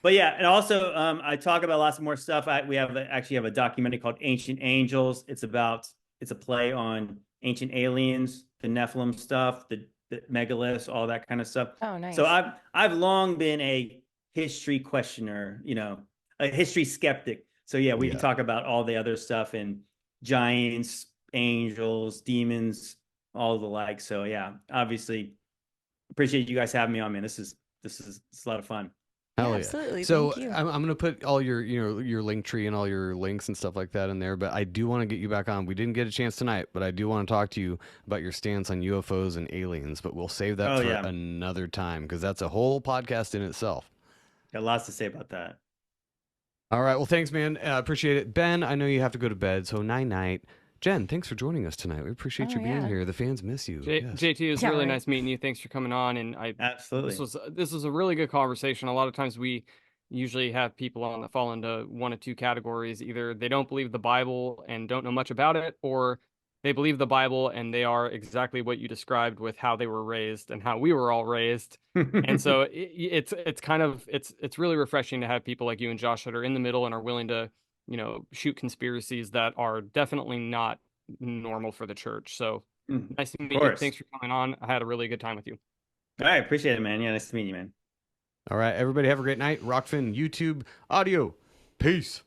But yeah, and also I talk about lots more stuff. We actually have a documentary called Ancient Angels. It's a play on ancient aliens, the Nephilim stuff, the megaliths, all that kind of stuff. Oh, nice. So I've long been a history questioner, a history skeptic. So yeah, we talk about all the other stuff and giants, angels, demons, all the like. So yeah, obviously appreciate you guys having me on, man. This is a lot of fun. Hell yeah. Absolutely. So Thank you. I'm gonna put all your your link tree and all your links and stuff like that in there. But I do want to get you back on. We didn't get a chance tonight, but I do want to talk to you about your stance on UFOs and aliens. But we'll save that for another time because that's a whole podcast in itself. Got lots to say about that. All right. Well, thanks, man. Appreciate it. Ben, I know you have to go to bed, so night. Jen, thanks for joining us tonight. We appreciate you being here. The fans miss you. Yes. JT, it was really nice meeting you. Thanks for coming on. And absolutely, this was a really good conversation. A lot of times we usually have people on that fall into one of two categories. Either they don't believe the Bible and don't know much about it, or they believe the Bible and they are exactly what you described with how they were raised and how we were all raised. And so it's really refreshing to have people like you and Josh that are in the middle and are willing to shoot conspiracies that are definitely not normal for the church. So nice to meet you. Thanks for coming on. I had a really good time with you. All right, appreciate it, man. Yeah, nice to meet you, man. All right, everybody have a great night. Rockfin YouTube audio. Peace.